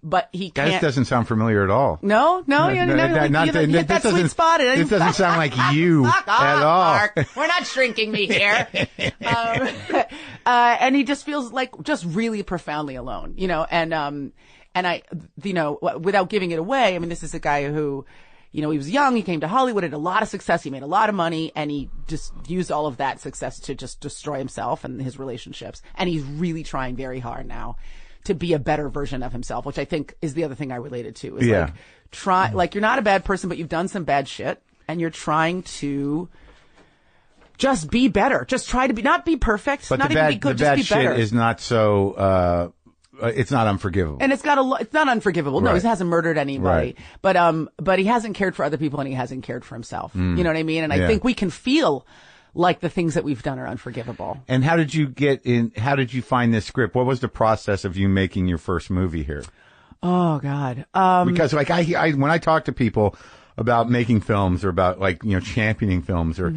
but he can't. That doesn't sound familiar at all. No, you hit that sweet spot. This doesn't sound like you at all. Mark. We're not shrinking me here. And he just feels like just really profoundly alone, and I, without giving it away, I mean, this is a guy who, he was young, he came to Hollywood, had a lot of success, he made a lot of money, and he just used all of that success to just destroy himself and his relationships. And he's really trying very hard now to be a better version of himself, which I think is the other thing I related to. Is you're not a bad person, but you've done some bad shit, and you're trying to just be better. Just try to not be perfect, but not even be good, just be better. The bad shit is not so, it's not unforgivable. And it's not unforgivable. No, right. He hasn't murdered anybody. Right. But he hasn't cared for other people and he hasn't cared for himself. You know what I mean? And I think we can feel like the things that we've done are unforgivable. And how did you find this script? What was the process of you making your first movie here? Oh God. Because like when I talk to people, about making films or about like, championing films or,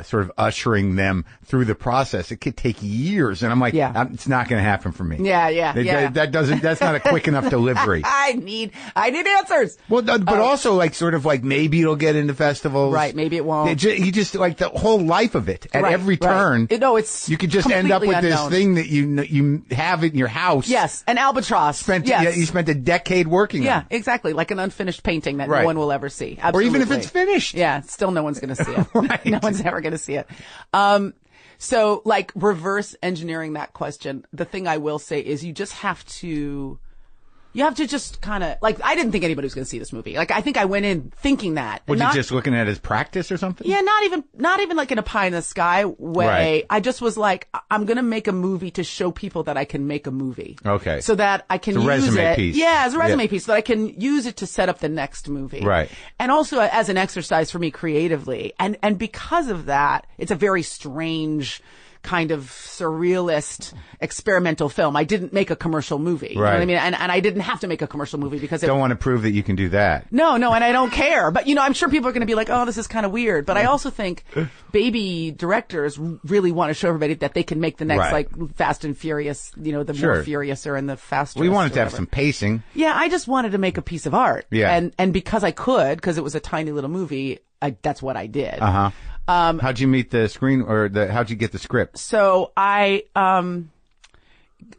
sort of ushering them through the process. It could take years. And I'm like, it's not going to happen for me. Yeah. That's not a quick enough delivery. I need answers. Well, but also like sort of like maybe it'll get into festivals. Right. Maybe it won't. You just like the whole life of it at every turn. It's you could just end up with unknown. this thing that you have in your house. Yes. An albatross. You spent a decade working on. Yeah, exactly. Like an unfinished painting that no one will ever see. Absolutely. Or even if it's finished. Yeah, still no one's going to see it. Right. No one's ever going to see it. So like reverse engineering that question, the thing I will say is you have to just kind of, like, I didn't think anybody was going to see this movie. Like, I think I went in thinking that. Was you just looking at it as practice or something? Yeah, not even like in a pie in the sky way. Right. I just was like, I'm going to make a movie to show people that I can make a movie. Okay. So that I can use resume piece. Yeah, as a resume piece, so that I can use it to set up the next movie. Right. And also as an exercise for me creatively. And because of that, it's a very strange kind of surrealist experimental film. I didn't make a commercial movie. You know what I mean? And I didn't have to make a commercial movie because don't want to prove that you can do that. No, and I don't care. But, I'm sure people are going to be like, oh, this is kind of weird. But I also think baby directors really want to show everybody that they can make the next, like, Fast and Furious, the more Furiouser and the faster. We wanted to have some pacing. Yeah, I just wanted to make a piece of art. Yeah. And because I could, because it was a tiny little movie, that's what I did. Uh-huh. How'd you meet the screen how'd you get the script? So I,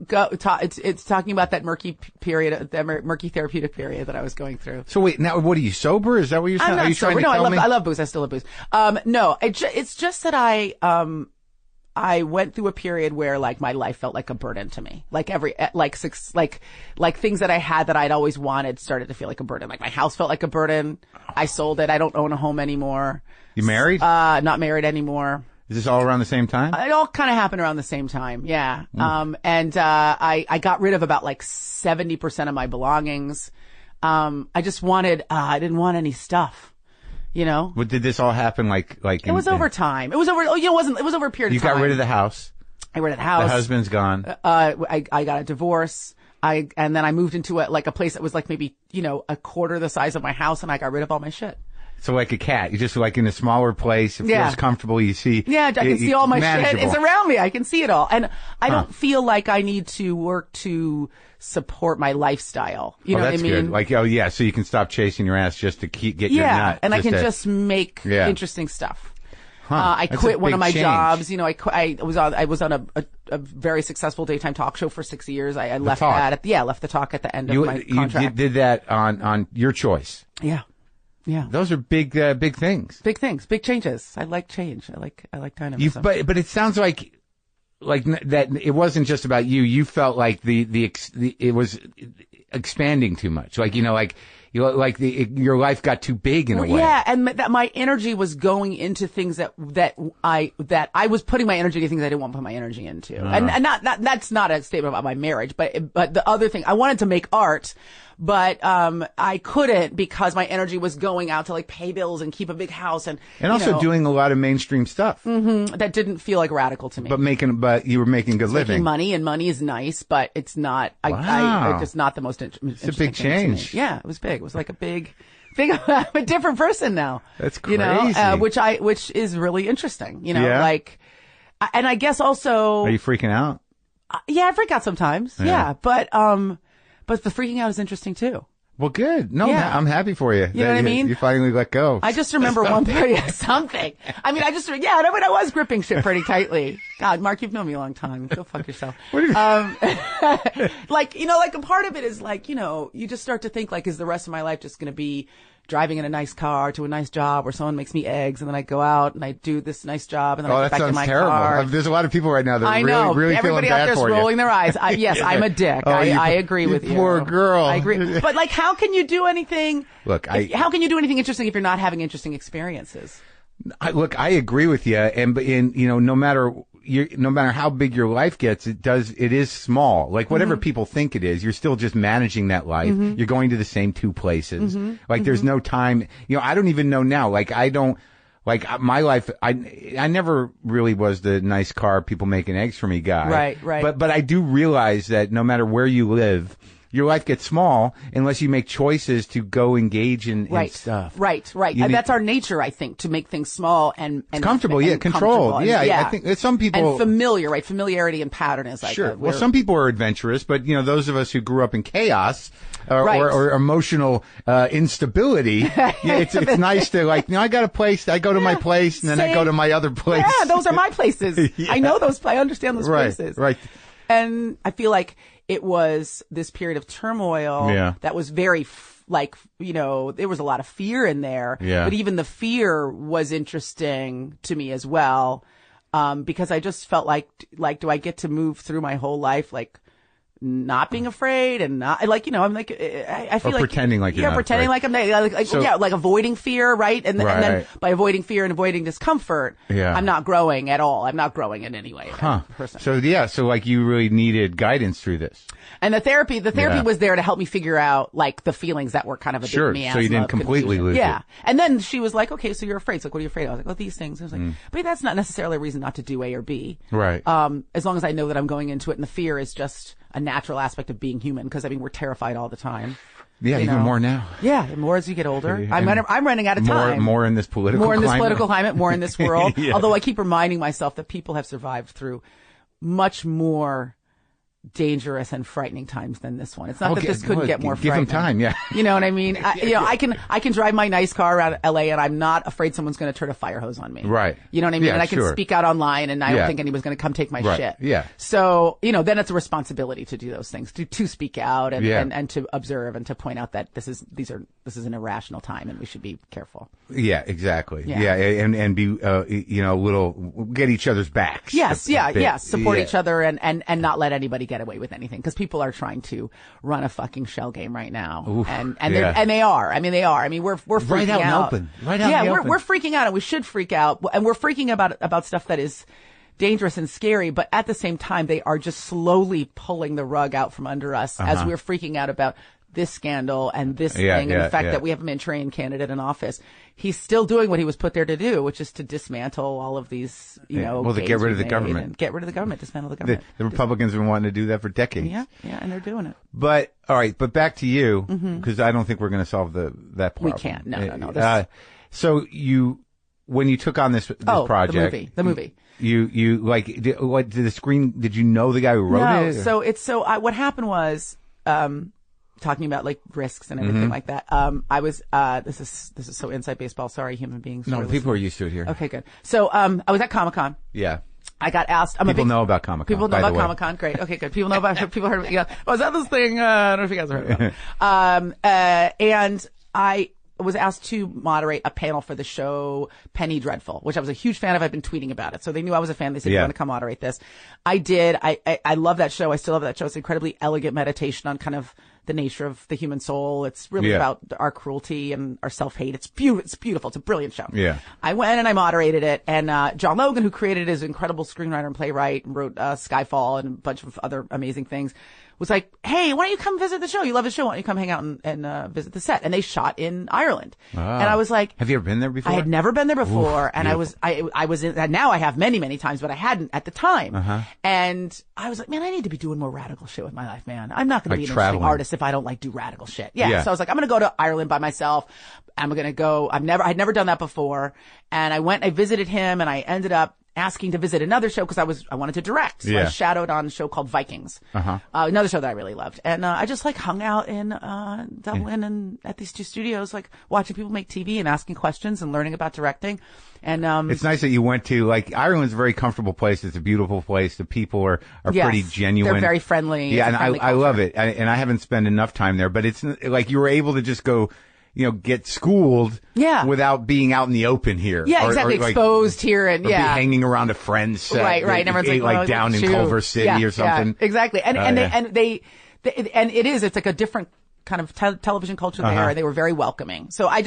it's talking about that murky period, that murky therapeutic period that I was going through. So wait, now what are you sober? Is that what you're saying? Are you sober. trying to tell me? I love booze. I still love booze. No, it's just that I went through a period where like my life felt like a burden to me. Like like things that I had that I'd always wanted started to feel like a burden. Like my house felt like a burden. I sold it. I don't own a home anymore. You married? Not married anymore. Is this all around the same time? It all kind of happened around the same time. Yeah. I got rid of about like 70% of my belongings. I just wanted, I didn't want any stuff. Well, did this all happen like it was over time. It was over, it was over a period of time. You got rid of the house. I got rid of the house. The husband's gone. I got a divorce. And then I moved into a place that was like maybe, a quarter the size of my house, and I got rid of all my shit. So like a cat, you just like in a smaller place, it feels comfortable, you see. Yeah, I can see all my manageable. shit. It's around me. I can see it all. And I don't feel like I need to work to support my lifestyle. You know what I mean? Good. Like, so you can stop chasing your ass just to get your nut. Yeah, and I can just make interesting stuff. I quit one of my jobs. I was on a very successful daytime talk show for 6 years. I left that. Left the talk at the end of my contract. You did that on your choice. Yeah. Yeah. Those are big things. Big things. Big changes. I like change. I like dynamism. But it sounds like that it wasn't just about you. You felt like it was expanding too much. Your life got too big in a way. Yeah, and that my energy was going into things that I was putting my energy into things I didn't want to put my energy into. And that's not a statement about my marriage, but the other thing, I wanted to make art, but I couldn't because my energy was going out to like pay bills and keep a big house and also doing a lot of mainstream stuff. Mm-hmm, that didn't feel like radical to me. But you were making good living. Making money, and money is nice, but it's not. Wow. It's not the most interesting. It's a big change. Yeah, it was big. It was like a big. I'm a different person now. That's crazy. Which is really interesting. And I guess also. Are you freaking out? Yeah, I freak out sometimes. Yeah, but the freaking out is interesting too. Well, good. No, I'm happy for you. You know what I mean? You finally let go. I just remember one period, something. I mean, I was gripping shit pretty tightly. God, Marc, you've known me a long time. Go fuck yourself. What do you like a part of it is like, you just start to think like, is the rest of my life just going to be driving in a nice car to a nice job where someone makes me eggs and then I go out and I do this nice job and then I get back in my terrible. car. There's a lot of people right now that are really everybody feeling bad out there's for you. rolling their eyes. Yes, I'm a dick. I agree with you. Poor girl. I agree. But like, how can you do anything? How can you do anything interesting if you're not having interesting experiences? I agree with you. No matter how big your life gets, it is small. Like whatever people think it is, you're still just managing that life. Mm-hmm. You're going to the same two places. Mm-hmm. Like there's no time, I don't even know now. Like I don't, like my life, I never really was the nice car, people making eggs for me guy. Right. But I do realize that no matter where you live, your life gets small unless you make choices to go engage in stuff. Right. And that's our nature, I think, to make things small and comfortable. And controlled. I think some people. And familiar, right? Familiarity and pattern is like. Sure. Well, some people are adventurous, but those of us who grew up in chaos or emotional instability, it's nice to I got a place. I go to my place, and then I go to my other place. Yeah, those are my places. I know those. I understand those places. Right. And I feel like it was this period of turmoil that was very, there was a lot of fear in there. Yeah. But even the fear was interesting to me as well, because I just felt like, do I get to move through my whole life, not being afraid and not I'm like I feel like pretending like you're not pretending afraid. like I'm avoiding fear, right? And then by avoiding fear and avoiding discomfort, I'm not growing at all. I'm not growing in any way. So you really needed guidance through this. And the therapy was there to help me figure out the feelings that were kind of a big miasma. So you didn't completely lose it. And then she was like, okay, so you're afraid. So what are you afraid of? I was like, these things. I was like, but that's not necessarily a reason not to do A or B. Right. As long as I know that I'm going into it and the fear is just a natural aspect of being human, because we're terrified all the time. Yeah, even more now. Yeah, more as you get older. I'm running out of time. More in this political climate. More in this world. Although I keep reminding myself that people have survived through much more dangerous and frightening times than this one. It's not that this couldn't get more frightening. Give them time, yeah. You know what I mean? I can drive my nice car around LA and I'm not afraid someone's going to turn a fire hose on me. Right. You know what I mean? Yeah, and I can speak out online and I don't think anyone's going to come take my shit. Yeah. So, then it's a responsibility to do those things, to speak out and to observe and to point out that this is an irrational time and we should be careful. Yeah, exactly. Yeah. And be, get each other's backs. Yes. Support each other and not let anybody get away with anything, because people are trying to run a fucking shell game right now. Oof, and they are. I mean, we're freaking right out. In the open. Right out in the open. We're freaking out, and we should freak out, and we're freaking about stuff that is dangerous and scary, but at the same time they are just slowly pulling the rug out from under us as we're freaking out about this scandal and this thing and the fact that we have a Manchurian candidate in office. He's still doing what he was put there to do, which is to dismantle all of these, to get rid of the government. Get rid of the government, dismantle the government. The Republicans have been wanting to do that for decades. Yeah, and they're doing it. But, all right, but back to you, because I don't think we're going to solve that problem. We can't. No. So when you took on this project. The movie. Did the screen, did you know the guy who wrote it? No, what happened was, talking about risks and everything like that. I was, this is so inside baseball. Sorry, human beings. No, people are used to it here. Okay, good. So, I was at Comic-Con. Yeah. I got asked. People know about Comic-Con. People know about Comic-Con. Great. Okay, good. People know about, people heard of it. Is that this thing? I don't know if you guys heard about it. And I was asked to moderate a panel for the show Penny Dreadful, which I was a huge fan of. I've been tweeting about it. So they knew I was a fan. They said, you want to come moderate this? I did. I love that show. I still love that show. It's incredibly elegant meditation on kind of the nature of the human soul. It's really about our cruelty and our self-hate. It's beautiful. It's a brilliant show. Yeah. I went and I moderated it, and John Logan, who created it, is an incredible screenwriter and playwright, and wrote Skyfall and a bunch of other amazing things, was like, hey, why don't you come visit the show? You love the show. Why don't you come hang out and visit the set? And they shot in Ireland. And I was like, have you ever been there before? I had never been there before. And I was in, and now I have many, many times, but I hadn't at the time. And I was like, man, I need to be doing more radical shit with my life, man. I'm not going to be an interesting artist if I don't do radical shit. Yeah. So I was like, I'm going to go to Ireland by myself. I'm going to go. I'd never done that before. And I went, I visited him, and I ended up asking to visit another show because I wanted to direct. So I shadowed on a show called Vikings, another show that I really loved. And I just hung out in Dublin and at these two studios, watching people make TV and asking questions and learning about directing. And it's nice that you went to Ireland's a very comfortable place. It's a beautiful place. The people are pretty genuine. They're very friendly. Yeah, and I love it. And I haven't spent enough time there, but it's you were able to just go, get schooled without being out in the open here. Yeah, exactly. Exposed here and be hanging around a friend's set. Right. And everyone's down in Culver City or something. Yeah, exactly. And it's like a different kind of television culture there. And they were very welcoming. So I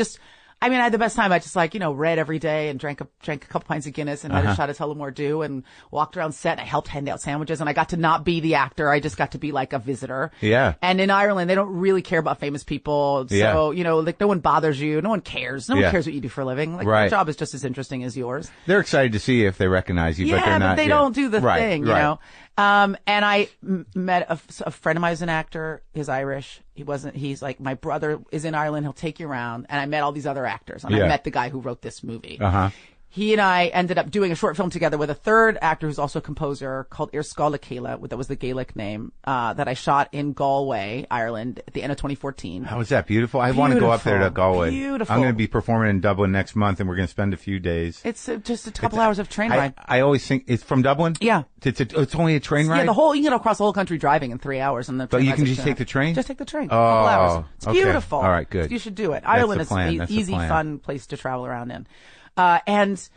had the best time. I just read every day and drank a couple pints of Guinness and had a shot of Tullamore Dew and walked around set. And I helped hand out sandwiches, and I got to not be the actor. I just got to be a visitor. Yeah. And in Ireland, they don't really care about famous people. So, no one bothers you. No one cares. No one cares what you do for a living. Your job is just as interesting as yours. They're excited to see if they recognize you, but they're not. But they don't do the thing, you know. And I met a friend of mine who's an actor. He's Irish. He's like, my brother is in Ireland. He'll take you around. And I met all these other actors. And I met the guy who wrote this movie. He and I ended up doing a short film together with a third actor who's also a composer called Ir Scala Céile, that was the Gaelic name, that I shot in Galway, Ireland at the end of 2014. How was that? Beautiful? I want to go up there to Galway. Beautiful. I'm going to be performing in Dublin next month, and we're going to spend a few days. It's just a couple hours of train ride. I always think it's from Dublin? Yeah. It's only a train ride? Yeah, you can get across the whole country driving in 3 hours. But you can just take the train? Just take the train. Oh, couple hours. It's beautiful. All right, good. You should do it. Ireland is an easy, fun place to travel around in. And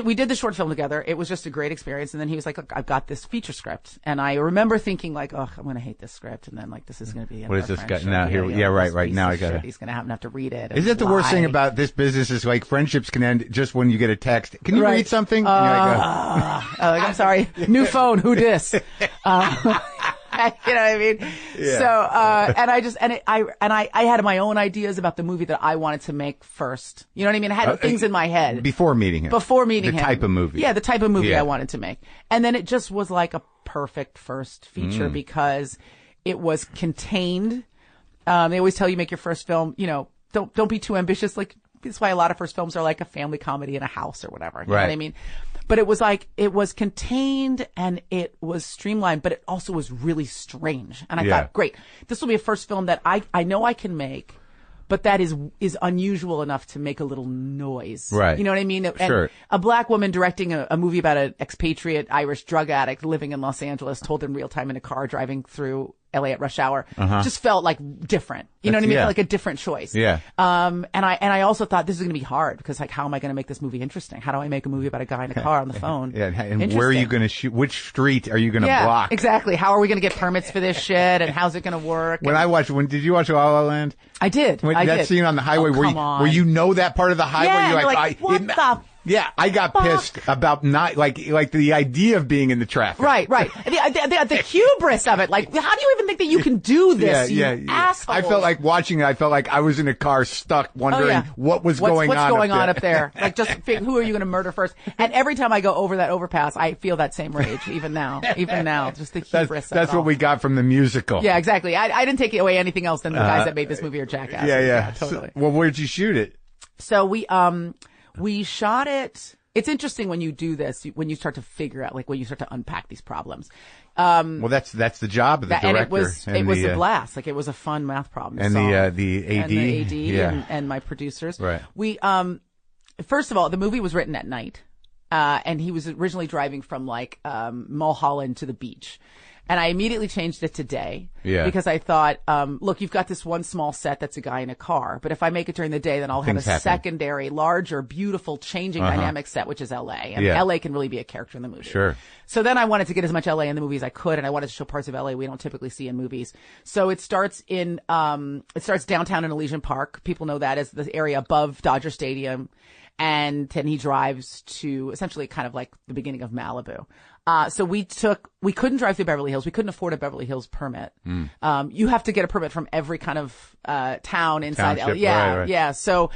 we did the short film together. It was just a great experience. And then he was like, look, I've got this feature script. And I remember thinking like, oh, I'm going to hate this script. And then like, this is going to be what is this guy now here? Yeah, right. Now I got to. He's going to have to read it. Is that the worst thing about this business is like friendships can end just when you get a text. Can you read something? I'm sorry. New phone. Who dis? You know what I mean? Yeah. So, I had my own ideas about the movie that I wanted to make first. You know what I mean? I had things in my head. Before meeting him. The type of movie. Yeah, the type of movie I wanted to make. And then it just was like a perfect first feature because it was contained. They always tell you make your first film, don't be too ambitious. Like, that's why a lot of first films are like a family comedy in a house or whatever. You know what I mean? But it was contained and it was streamlined, but it also was really strange. And I thought, great, this will be a first film that I know I can make, but that is unusual enough to make a little noise. Right. You know what I mean? Sure. And a black woman directing a movie about an expatriate Irish drug addict living in Los Angeles, told in real time in a car driving through LA at rush hour, just felt like different. You know what I mean? Like a different choice. Yeah. And I also thought this is going to be hard because like, how am I going to make this movie interesting? How do I make a movie about a guy in a car on the phone? Yeah. And where are you going to shoot? Which street are you going to block? Exactly. How are we going to get permits for this shit? And how's it going to work? Did you watch La La Land? I did. That scene on the highway where you know that part of the highway, yeah, you're like, what the yeah, I got pissed about not like the idea of being in the traffic. Right. The hubris of it. Like, how do you even think that you can do this? You asshole. I felt like watching it. I felt like I was in a car stuck, wondering what was going on. What's going on up there? Like, just who are you going to murder first? And every time I go over that overpass, I feel that same rage. Even now, just the hubris. That's what we got from the musical. Yeah, exactly. I didn't take away anything else than the guys that made this movie are jackasses. Yeah, totally. Well, where'd you shoot it? So we shot it. It's interesting when you do this, when you start to figure out, like when you start to unpack these problems. Well, that's the job of the director. And it was a blast. Like it was a fun math problem. And the AD. And my producers. Right. We, first of all, the movie was written at night. And he was originally driving from like, Mulholland to the beach. And I immediately changed it to day. Yeah. Because I thought, look, you've got this one small set that's a guy in a car. But if I make it during the day, then I'll have a secondary, larger, beautiful, changing dynamic set, which is LA. And LA can really be a character in the movie. Sure. So then I wanted to get as much LA in the movie as I could, and I wanted to show parts of LA we don't typically see in movies. So it starts downtown in Elysian Park. People know that as the area above Dodger Stadium. And then he drives to essentially kind of like the beginning of Malibu. So we couldn't drive through Beverly Hills. We couldn't afford a Beverly Hills permit. You have to get a permit from every kind of, town inside LA. Yeah. Right. Yeah. So,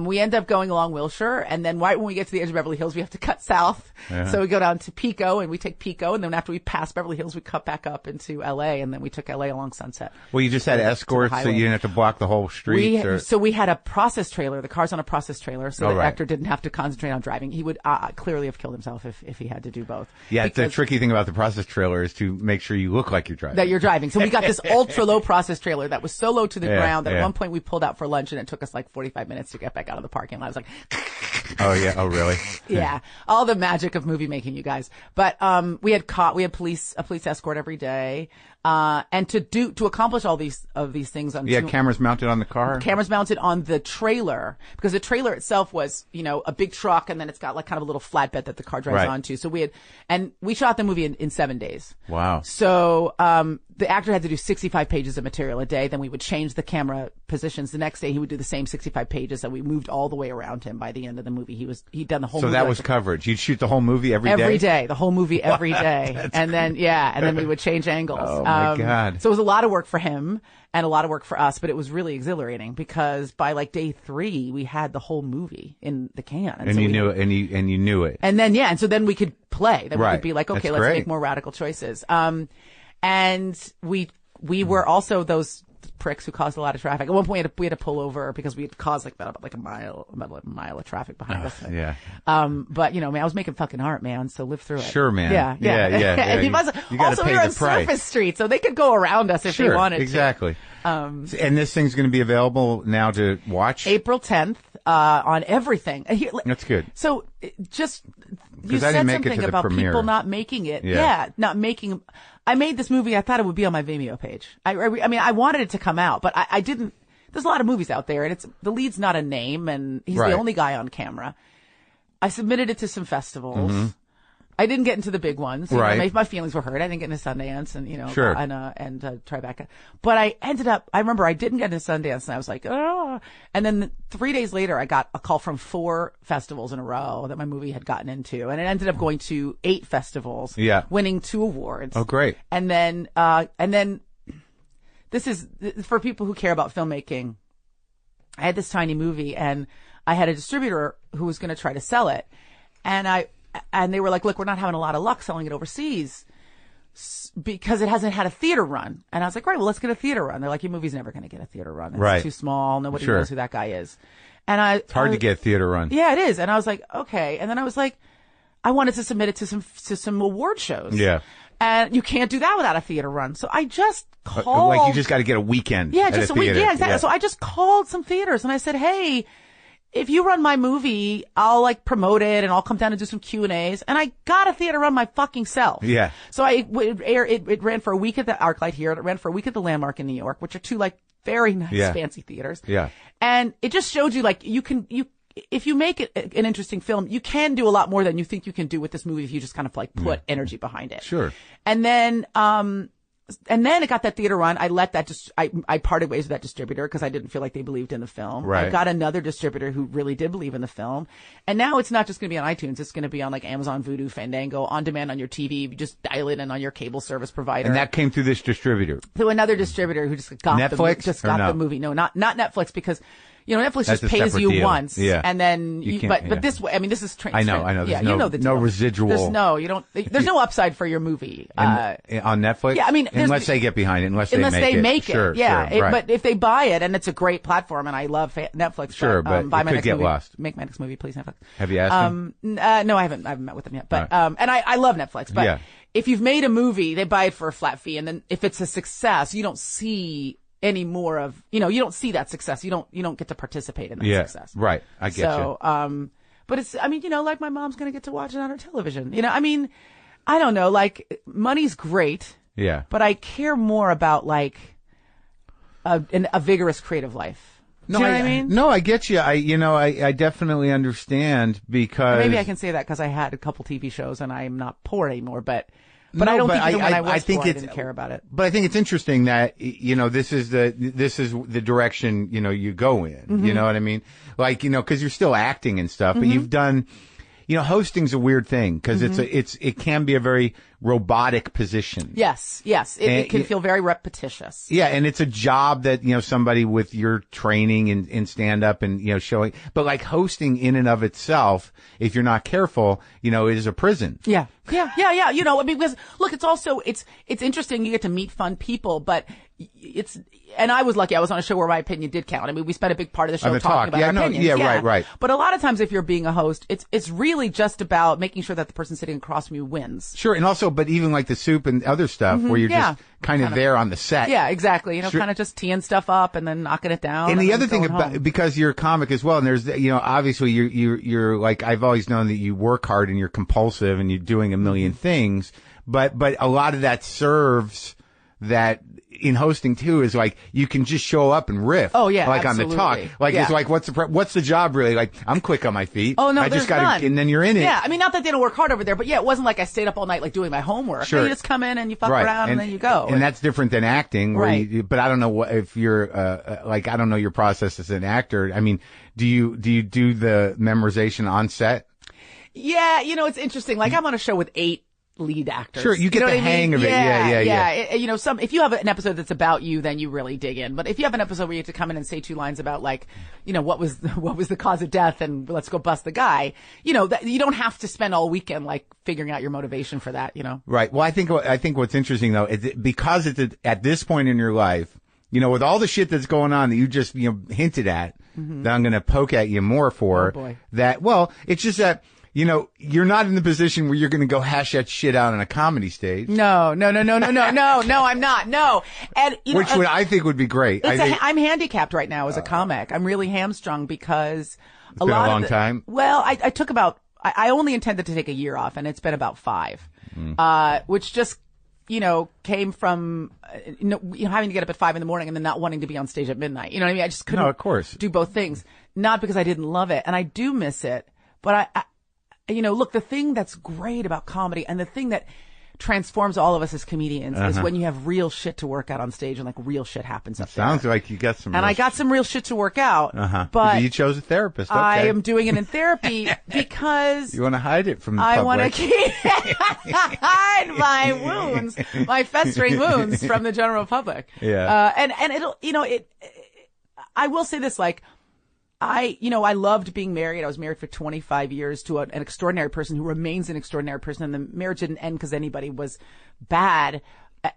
we end up going along Wilshire. And then right when we get to the edge of Beverly Hills, we have to cut south. So we go down to Pico and we take Pico. And then after we pass Beverly Hills, we cut back up into LA. And then we took LA along Sunset. Well, you just had escorts so you didn't have to block the whole street. So we had a process trailer. The car's on a process trailer. So the actor didn't have to concentrate on driving. He would, clearly have killed himself if he had to do both. Yeah. The tricky thing about the process trailer is to make sure you look like you're driving. That you're driving. So we got this ultra low process trailer that was so low to the ground that at one point we pulled out for lunch and it took us like 45 minutes to get back out of the parking lot. I was like, oh yeah. Oh really? Yeah. All the magic of movie making, you guys. But, we had a police escort every day. And to accomplish all these things on cameras mounted on the car. Cameras mounted on the trailer because the trailer itself was, a big truck and then it's got like kind of a little flatbed that the car drives onto. So we shot the movie in 7 days. Wow. So, the actor had to do 65 pages of material a day. Then we would change the camera positions. The next day he would do the same 65 pages and we moved all the way around him by the end of the movie. He'd done the whole movie. So that was coverage. You'd shoot the whole movie every day? Every day. The whole movie every day. And then we would change angles. Oh my God. So it was a lot of work for him and a lot of work for us, but it was really exhilarating because by like day 3, we had the whole movie in the can. And you knew it, and you knew it. And then, and so then we could play. Then we Right. could be like, okay, That's let's great. make more radical choices. And we were also those pricks who caused a lot of traffic. At one point, we had to pull over because we had caused about a mile of traffic behind us. Yeah. But man, I was making fucking art, man. So live through it. Sure, man. Yeah. Yeah. You gotta also, we were pay on the price. Surface Street, so they could go around us if they wanted Exactly. to. And this thing's going to be available now to watch? April 10th, on everything. That's good. So just, you I said didn't make it to something the about premiere. people not making it. Yeah. Not making. I made this movie. I thought it would be on my Vimeo page. I mean, I wanted it to come out, but I didn't. There's a lot of movies out there, and the lead's not a name, and he's Right. the only guy on camera. I submitted it to some festivals. Mm-hmm. I didn't get into the big ones. You Right. know, my feelings were hurt. I didn't get into Sundance and, Sure. and Tribeca. But I remember I didn't get into Sundance and I was like, oh. And then 3 days later, I got a call from 4 festivals in a row that my movie had gotten into. And it ended up going to 8 festivals. Yeah. Winning 2 awards. Oh, great. And then this is for people who care about filmmaking. I had this tiny movie and I had a distributor who was going to try to sell it. And they were like, look, we're not having a lot of luck selling it overseas because it hasn't had a theater run. And I was like, right, well, let's get a theater run. They're like, your movie's never going to get a theater run. It's Right. too small. Nobody Sure. knows who that guy is. And It's hard to get theater run. Yeah, it is. And I was like, okay. And then I was like, I wanted to submit it to some award shows. Yeah. And you can't do that without a theater run. So I just called. Like you just got to get a weekend. Yeah, at just a a week. theater. Yeah, exactly. Yeah. So I just called some theaters and I said, hey, if you run my movie, I'll like promote it and I'll come down and do some Q&As. And I got a theater run my fucking self. Yeah. So it ran for a week at the ArcLight here. And it ran for a week at the Landmark in New York, which are 2 like very nice, Yeah. fancy theaters. Yeah. And it just showed you like if you make it an interesting film, you can do a lot more than you think you can do with this movie if you just kind of like put energy behind it. Sure. And then it got that theater run. I let that I parted ways with that distributor because I didn't feel like they believed in the film. Right. I got another distributor who really did believe in the film. And now it's not just going to be on iTunes. It's going to be on like Amazon, Vudu, Fandango, on demand on your TV. You just dial it in on your cable service provider. And that came through this distributor. Through another distributor who just got Netflix the movie. No, not Netflix because Netflix That's just a pays separate you deal. once, Yeah. and then You can't- but this way, I mean, this is I know. Yeah, There's you know the no deal. residual. There's no upside for your movie. On Netflix? Yeah, I mean, unless they get behind it, unless they make it. Sure, yeah. Sure, right. But if they buy it, and it's a great platform, and I love Netflix. Sure, but buy it my could next get movie. lost. Make my next movie, please, Netflix. Have you asked them? No, I haven't met with them yet. But Right. and I love Netflix. But Yeah. if you've made a movie, they buy it for a flat fee, and then if it's a success, you don't see any more of you don't see that success. You don't get to participate in that success. Right. I get you. But it's, I mean, like my mom's going to get to watch it on her television. I mean, I don't know, like money's great. Yeah. But I care more about like a vigorous creative life. Do you know what I mean? No, I get you. I definitely understand because Maybe I can say that because I had a couple TV shows and I'm not poor anymore, but I don't think even when I was poor, I didn't care about it. But I think it's interesting that this is the direction you go in. Mm-hmm. You know what I mean? Like because you're still acting and stuff, but you've done. Hosting's a weird thing because it can be a very robotic position. Yes. It can feel very repetitious. Yeah, and it's a job that somebody with your training in stand up and showing, but like hosting in and of itself, if you're not careful, it is a prison. Yeah. I mean, because look, it's also it's interesting. You get to meet fun people, but and I was lucky. I was on a show where my opinion did count. I mean, we spent a big part of the show talking about our opinions. Yeah, right. But a lot of times, if you're being a host, it's really just about making sure that the person sitting across from you wins. Sure, and also, but even like the soup and other stuff, where you're just kind of there on the set. Yeah, exactly. Sure. Kind of just teeing stuff up and then knocking it down. And the other thing about because you're a comic as well, and there's obviously you're like I've always known that you work hard and you're compulsive and you're doing a million things, but a lot of that serves that in hosting too is like you can just show up and riff. Oh yeah, like absolutely. on the talk. Like it's like what's the job really? Like I'm quick on my feet. Oh no, I there's just gotta, none. and then you're in it. Yeah, I mean not that they don't work hard over there, but yeah, it wasn't like I stayed up all night like doing my homework. Sure. You just come in and you fuck right. around and then you go. And that's different than acting. Where right. But I don't know if you're like I don't know your process as an actor. I mean, do you do the memorization on set? Yeah, it's interesting. Like I'm on a show with 8 lead actors. Sure, you get the hang of it. Yeah. You know, if you have an episode that's about you, then you really dig in. But if you have an episode where you have to come in and say 2 lines about, like, you know, what was the cause of death and let's go bust the guy, you know, you don't have to spend all weekend like figuring out your motivation for that, you know. Right. Well, I think what's interesting though is because it's at this point in your life, you know, with all the shit that's going on that you just, you know, hinted at, that I'm going to poke at you more for. Oh, boy. That, well, it's just that, you know, you're not in the position where you're going to go hash that shit out on a comedy stage. No, I'm not. No. And, you Which know, I think would be great. I'm handicapped right now as a comic. I'm really hamstrung because it's been a long time. Well, I took I only intended to take a year off, and it's been about 5, which just, you know, came from having to get up at 5 a.m. and then not wanting to be on stage at midnight. You know what I mean? I just couldn't of course. do both things. Not because I didn't love it, and I do miss it. But I you know, look, the thing that's great about comedy and the thing that transforms all of us as comedians is when you have real shit to work out on stage and like real shit happens up there. Sounds like you got some. And I got some real shit to work out. But you chose a therapist. Okay. I am doing it in therapy because you want to hide it from the I public. want to hide my wounds, my festering wounds from the general public. Yeah. And it'll, you know, I will say this, like, I loved being married. I was married for 25 years to an extraordinary person who remains an extraordinary person. And the marriage didn't end because anybody was bad.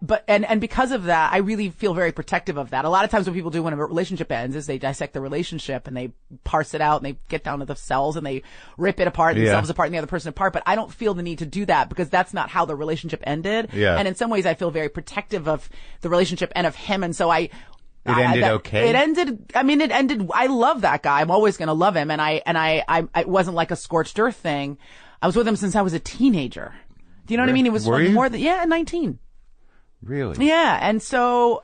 But, and because of that, I really feel very protective of that. A lot of times what people do when a relationship ends is they dissect the relationship and they parse it out and they get down to the cells and they rip it apart, themselves apart and the other person apart. But I don't feel the need to do that because that's not how the relationship ended. Yeah. And in some ways I feel very protective of the relationship and of him. And so It ended. I mean, it ended. I love that guy. I'm always going to love him. And I it wasn't like a scorched earth thing. I was with him since I was a teenager. Do you know what I mean? It was more than, 19. Really? Yeah. And so,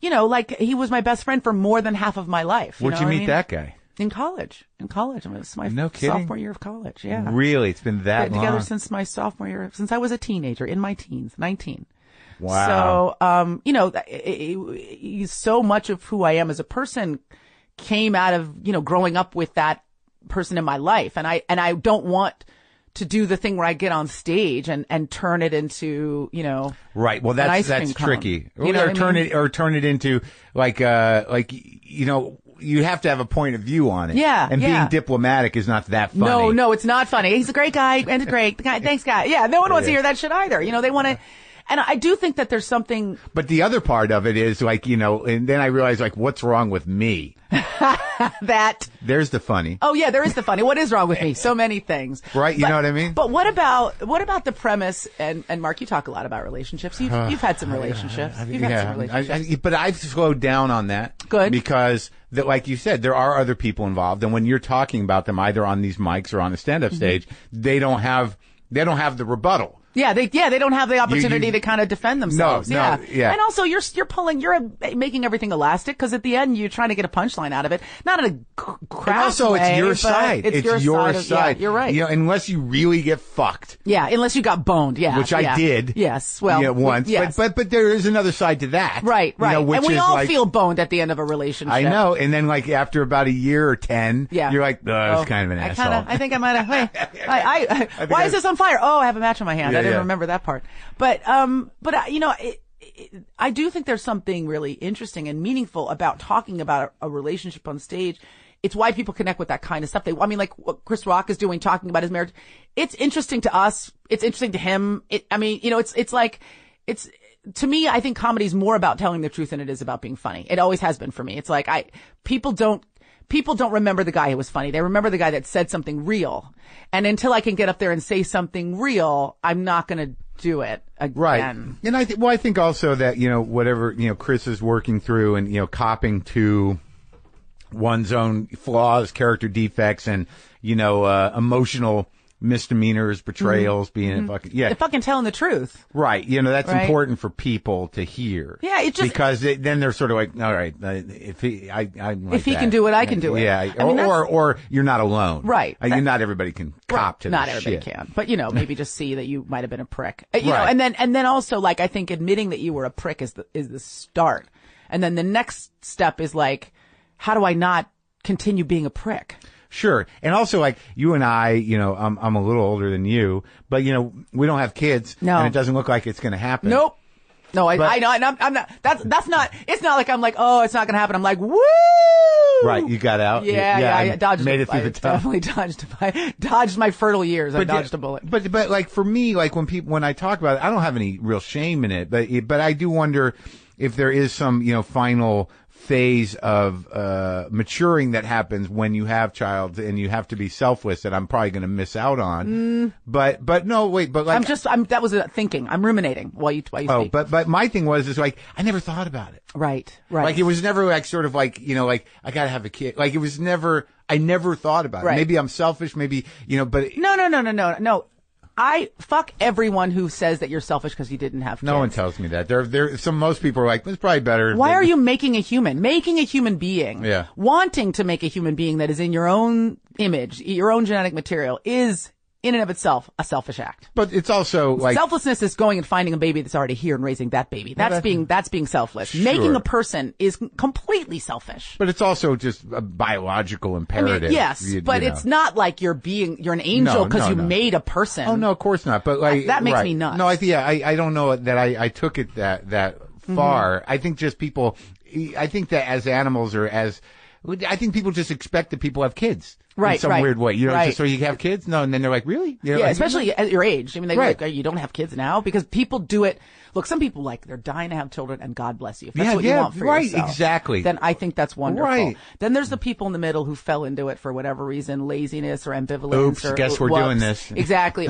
you know, like he was my best friend for more than half of my life. Where'd you meet that guy? In college. I mean, it's my sophomore year of college. Yeah. Really? It's been that long? Together since my sophomore year, since I was a teenager, in my teens, 19. Wow. So, you know, so much of who I am as a person came out of, you know, growing up with that person in my life. And I don't want to do the thing where I get on stage and turn it into, you know. Right. Well, that's tricky. You know or turn it into like, you know, you have to have a point of view on it. Yeah. And being diplomatic is not that funny. No, it's not funny. He's a great guy and great guy. Thanks, guy. Yeah. No one wants to hear that shit either. You know, they want to. And I do think that there's something. But the other part of it is like, you know, and then I realized like, what's wrong with me? There's the funny. Oh yeah, there is the funny. What is wrong with me? So many things. Right. You know what I mean? But what about the premise? And Marc, you talk a lot about relationships. You've had some relationships. You've had some relationships. But I've slowed down on that. Good. Because like you said, there are other people involved. And when you're talking about them either on these mics or on a stand-up stage, they don't have the rebuttal. Yeah, they don't have the opportunity to kind of defend themselves. No, yeah. And also you're making everything elastic because at the end you're trying to get a punchline out of it, not in a crass and also way, it's your side. It's your side. Yeah, you're right. You know, unless you really get fucked. Yeah, unless you got boned. Yeah, which I did. Yes, well, once. Yes. But there is another side to that. Right. You know, and we all feel boned at the end of a relationship. I know. And then like after about a year or 10, you're like, it's kind of an asshole. I think I might have. Why is this on fire? Oh, I have a match in my hand. I didn't remember that part. But you know, I do think there's something really interesting and meaningful about talking about a relationship on stage. It's why people connect with that kind of stuff. I mean, like what Chris Rock is doing, talking about his marriage. It's interesting to us. It's interesting to him. I mean, you know, to me, I think comedy is more about telling the truth than it is about being funny. It always has been for me. It's like people don't remember the guy who was funny. They remember the guy that said something real. And until I can get up there and say something real, I'm not going to do it again. Right. And I think also that, you know, whatever, you know, Chris is working through and, you know, copping to one's own flaws, character defects, and, you know, emotional misdemeanors, betrayals, being a fucking, They're fucking telling the truth. Right. You know, that's important for people to hear. Yeah, it just. Because then they're sort of like, all right, if he can do it, I can do it. Yeah. Or you're not alone. Right. Not everybody can cop to not this everybody shit. can. But, you know, maybe just see that you might have been a prick. You know, and then also, like, I think admitting that you were a prick is the start. And then the next step is like, how do I not continue being a prick? Sure. And also, like, you and I, I'm a little older than you, but, we don't have kids. No. And it doesn't look like it's going to happen. Nope. No, I know. And I'm not, that's not, it's not like I'm like, oh, it's not going to happen. I'm like, woo! Right. You got out. Yeah. I dodged made it through the tunnel. Definitely dodged my fertile years. I dodged a bullet. But like for me, like when I talk about it, I don't have any real shame in it, but I do wonder if there is some, final phase of maturing that happens when you have child and you have to be selfless that I'm probably going to miss out on. But no, wait, but like that was thinking. I'm ruminating while you speak. But my thing is like I never thought about it. Right. Like it was never like sort of like, like I got to have a kid. Like it was never, I never thought about it. Right. Maybe I'm selfish, maybe, but No. I fuck everyone who says that you're selfish because you didn't have kids. No one tells me that. Most people are like, it's probably better. Why are you making a human being? Yeah. Wanting to make a human being that is in your own image, your own genetic material is in and of itself a selfish act. But it's also like selflessness is going and finding a baby that's already here and raising that baby. That's being selfless. Sure. Making a person is completely selfish. But it's also just a biological imperative. Yes, but it's not like you're an angel because you made a person. Oh no, of course not. But like that makes me nuts. No, I don't know that I took it that far. I think just people. I think that as animals I think people just expect that people have kids. Right, in some weird way. Just so you have kids? No, and then they're like, really? Yeah, especially at your age. I mean, they're like, you don't have kids now? Because people do it. Look, some people they're dying to have children and God bless you. If that's what you want for yourself. Exactly. Then I think that's wonderful. Right. Then there's the people in the middle who fell into it for whatever reason, laziness or ambivalence. Oops, guess we're doing this. Exactly.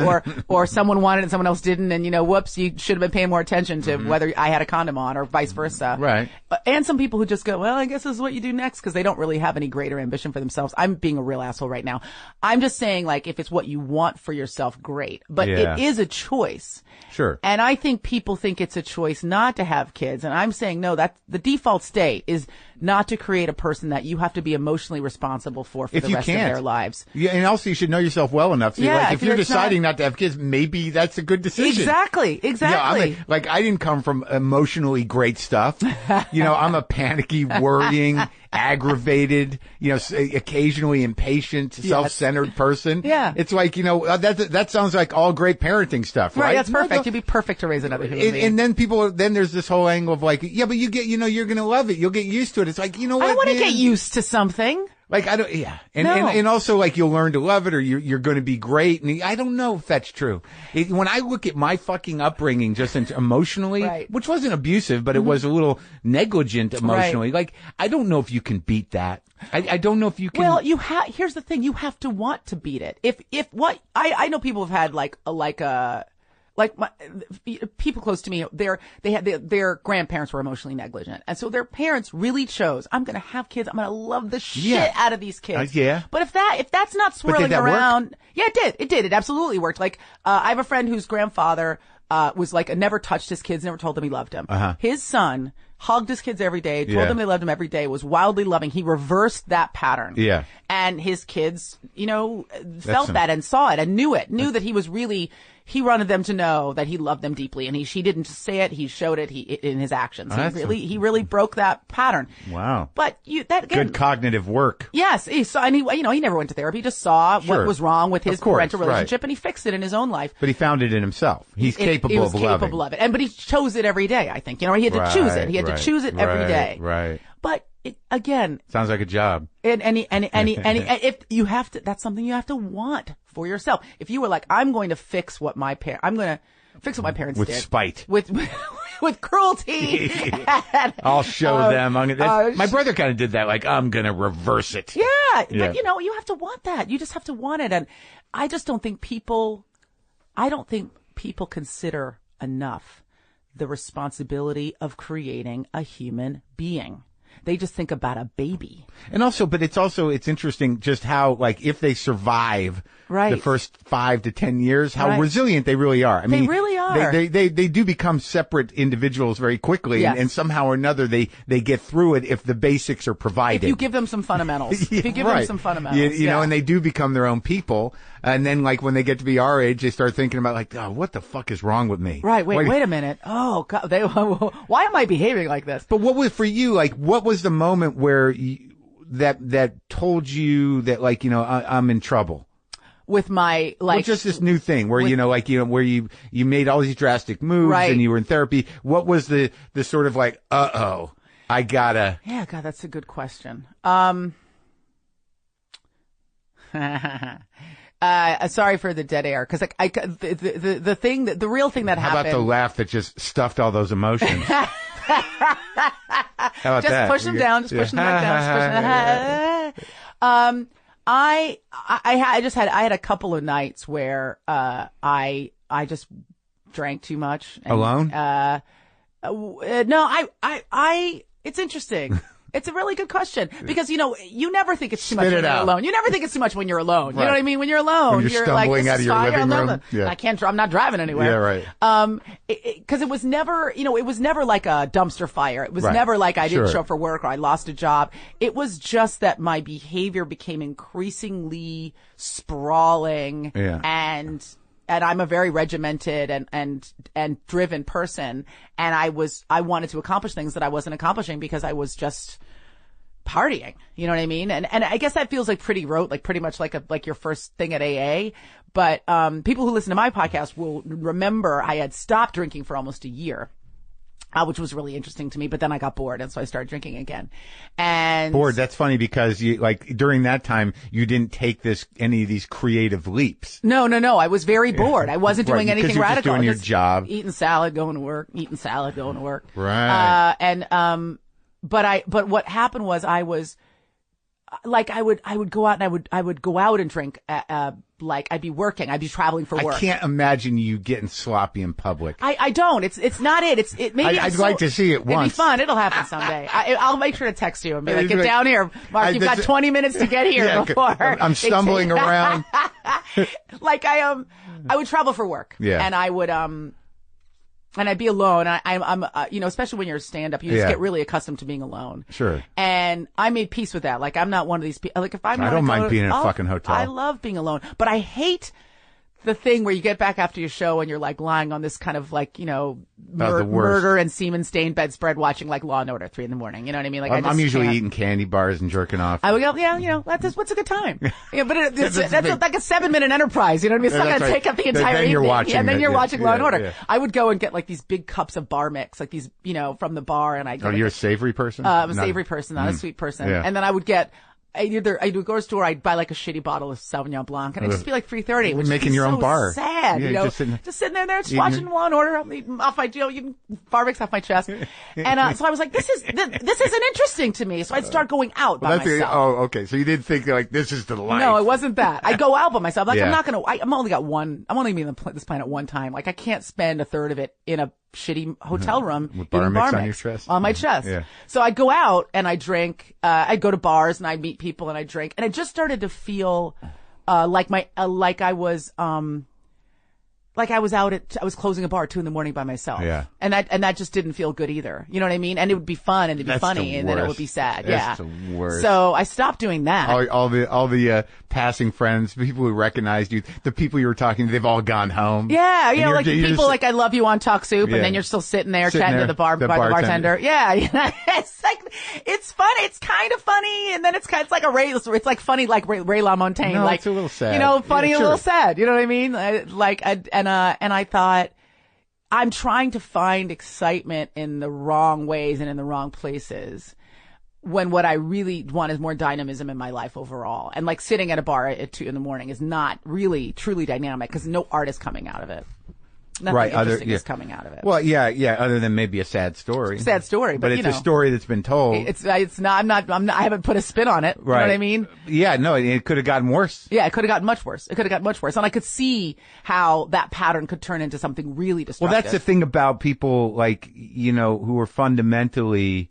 Or someone wanted it and someone else didn't and, whoops, you should have been paying more attention to whether I had a condom on or vice versa. Right. And some people who just go, well, I guess this is what you do next because they don't really have any greater ambition for themselves. I'm being a real asshole right now. I'm just saying, like, if it's what you want for yourself, great. But it is a choice. Sure. And I think people think it's a choice not to have kids. And I'm saying, no, that's the default state is not to create a person that you have to be emotionally responsible for the rest of their lives. Yeah, and also you should know yourself well enough. Like, if you're deciding not to have kids, maybe that's a good decision. Exactly. Yeah, I didn't come from emotionally great stuff. I'm a panicky, worrying, aggravated, occasionally impatient, self-centered person. Yeah. It's like, that sounds like all great parenting stuff, right? That's perfect. You'd be perfect to raise another human being. And then there's this whole angle of like, yeah, but you get, you're going to love it. You'll get used to it. It's like, what? I don't want to get used to something. Like, I don't, yeah. And also, like, you'll learn to love it or you're going to be great. And I don't know if that's true. When I look at my fucking upbringing, just emotionally, which wasn't abusive, but it was a little negligent emotionally. Like, I don't know if you can beat that. I don't know if you can. Well, here's the thing. You have to want to beat it. I know people have had people close to me, their grandparents were emotionally negligent. And so their parents really chose, I'm going to have kids. I'm going to love the shit out of these kids. But if that's not swirling around. Work? Yeah, it did. It absolutely worked. Like, I have a friend whose grandfather, was like, never touched his kids, never told them he loved them. His son hugged his kids every day, told them they loved him every day, was wildly loving. He reversed that pattern. Yeah. And his kids, felt that and saw it and knew that he wanted them to know that he loved them deeply. And he didn't just say it, he showed it in his actions. He really broke that pattern. Wow. But good cognitive work. Yes. He saw, and he never went to therapy. He just saw what was wrong with his parental relationship and he fixed it in his own life. But he found it in himself. He's capable of loving. He was capable of it. But he chose it every day, I think. He had to choose it. He had to choose it every day. Right. But again, sounds like a job. And if you have to, that's something you have to want for yourself. If you were like, I'm going to fix what my parents did. With spite. With cruelty. I'll show them. My brother kind of did that. Like, I'm going to reverse it. Yeah. But you have to want that. You just have to want it. And I just don't think people consider enough the responsibility of creating a human being. They just think about a baby. And also, but it's interesting just how, like, if they survive the first 5 to 10 years, how resilient they really are. I mean, they really are. They do become separate individuals very quickly. Yes. And somehow or another, they get through it if the basics are provided. If you give them some fundamentals. If you give them some fundamentals. You know, and they do become their own people. And then, like, when they get to be our age, they start thinking about, like, oh, what the fuck is wrong with me? Right. Wait a minute. Oh, God. Why am I behaving like this? But what was, for you, like, what was the moment where that told you that, like, you know, I'm in trouble? With my, like, well, just this new thing where, where you made all these drastic moves, right, and you were in therapy. What was the sort of like, I gotta. Yeah, God, that's a good question. Sorry for the dead air, because the thing that the real thing that happened. How about the laugh that just stuffed all those emotions? How about just that? Push them down. Just push them back down. Just push them. I had a couple of nights where I just drank too much. And, alone? No, it's interesting. It's a really good question, because, you know, you never think it's too much when you're alone. You never think it's too much when you're alone. Right. You know what I mean? When you're alone, when you're stumbling like, out of your living room. Yeah. I'm not driving anywhere. Yeah, right. Because it was never, you know, it was never like a dumpster fire. It was never like I didn't show up for work or I lost a job. It was just that my behavior became increasingly sprawling, and I'm a very regimented and driven person. And I wanted to accomplish things that I wasn't accomplishing because I was just partying. You know what I mean? And I guess that feels like pretty much like your first thing at AA. But, people who listen to my podcast will remember I had stopped drinking for almost a year. Which was really interesting to me, but then I got bored, and so I started drinking again. And bored. That's funny, because you, like, during that time you didn't take any of these creative leaps. No. I was very bored. I wasn't doing anything radical. Just doing your job, eating salad, going to work, eating salad, going to work. Right. But what happened was I was like I would go out and I would go out and drink. Like I'd be working, I'd be traveling for work. I can't imagine you getting sloppy in public. I don't. It's not it. Maybe I'd like to see it once. It'd be fun. It'll happen someday. I'll make sure to text you and be like, get down here, Mark. You've got 20 minutes to get here before. I'm stumbling around. Like I would travel for work. Yeah. And I would and I'd be alone. I'm you know, especially when you're a stand-up, you just get really accustomed to being alone. Sure. And I made peace with that. Like, I'm not one of these people. Like, if I don't mind being in a fucking hotel. I love being alone, but I hate the thing where you get back after your show and you're like lying on this kind of like, you know, murder and semen stained bedspread watching like Law and Order 3 a.m. You know what I mean? Like, I'm usually eating candy bars and jerking off. I would go, yeah, you know, what's a good time? Yeah, but that's like a 7-minute enterprise. You know what I mean? It's not going to take up the entire evening. And then you're watching Law and Order. Yeah. I would go and get like these big cups of bar mix, like these, you know, from the bar. And you're a savory person? I'm a savory person, not a sweet person. Yeah. And then I would get, I'd go to the store, I'd buy like a shitty bottle of Sauvignon Blanc, and it'd just be like $3.30, which making your own bar. Sad, you know, just sitting there, just watching Law and Order, I'm eating off my, bar mix off my chest, and so I was like, this isn't interesting to me, so I'd start going out by myself. Okay, so you didn't think like this is the life? No, it wasn't that. I'd go out by myself. Like I'm only going to be on this planet one time. Like I can't spend a third of it in a shitty hotel room with bar mix on your chest. On my chest. Yeah. So I'd go out and I'd drink. I'd go to bars and I'd meet people and I'd drink. And it just started to feel like I was I was closing a bar at 2 a.m. by myself. Yeah. And that just didn't feel good either. You know what I mean? And it would be fun and it'd be funny and then it would be sad. That's the worst. So I stopped doing that. All the passing friends, people who recognized you, the people you were talking to, they've all gone home. Yeah, you know, like the people like I love you on Talk Soup, and then you're still sitting there chatting to the bartender. Yeah, it's like it's funny. It's kind of funny, and then it's like it's like funny like Ray LaMontagne. No, like it's a little sad. You know, funny, a little sad. You know what I mean? And I thought, I'm trying to find excitement in the wrong ways and in the wrong places, when what I really want is more dynamism in my life overall. And like sitting at a bar at 2 a.m. is not really truly dynamic because no art is coming out of it. Nothing interesting is coming out of it. Well, yeah, other than maybe a sad story. Sad story, but it's a story that's been told. It's not, I haven't put a spin on it. Right. You know what I mean? Yeah, no, it could have gotten worse. Yeah, it could have gotten much worse. And I could see how that pattern could turn into something really destructive. Well, that's the thing about people like, you know, who are fundamentally,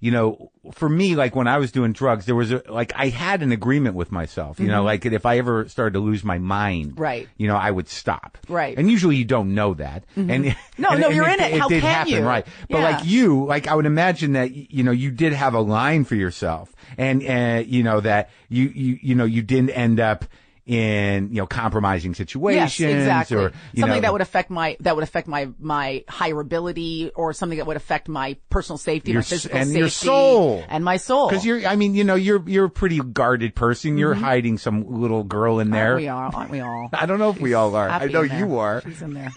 you know, for me, like when I was doing drugs, there was I had an agreement with myself, you know, like if I ever started to lose my mind, right, you know, I would stop. Right. And usually you don't know that. And No, you're in it. How did can happen, you? right. But like I would imagine that, you know, you did have a line for yourself and, you know, that you didn't end up in, compromising situations. Yes, exactly. Or, something that would affect my hireability, or something that would affect my personal safety, my physical and safety. Your soul. And my soul. Because you're a pretty guarded person. You're hiding some little girl in there. Aren't we all? I don't know if we all are. I know you are. She's in there.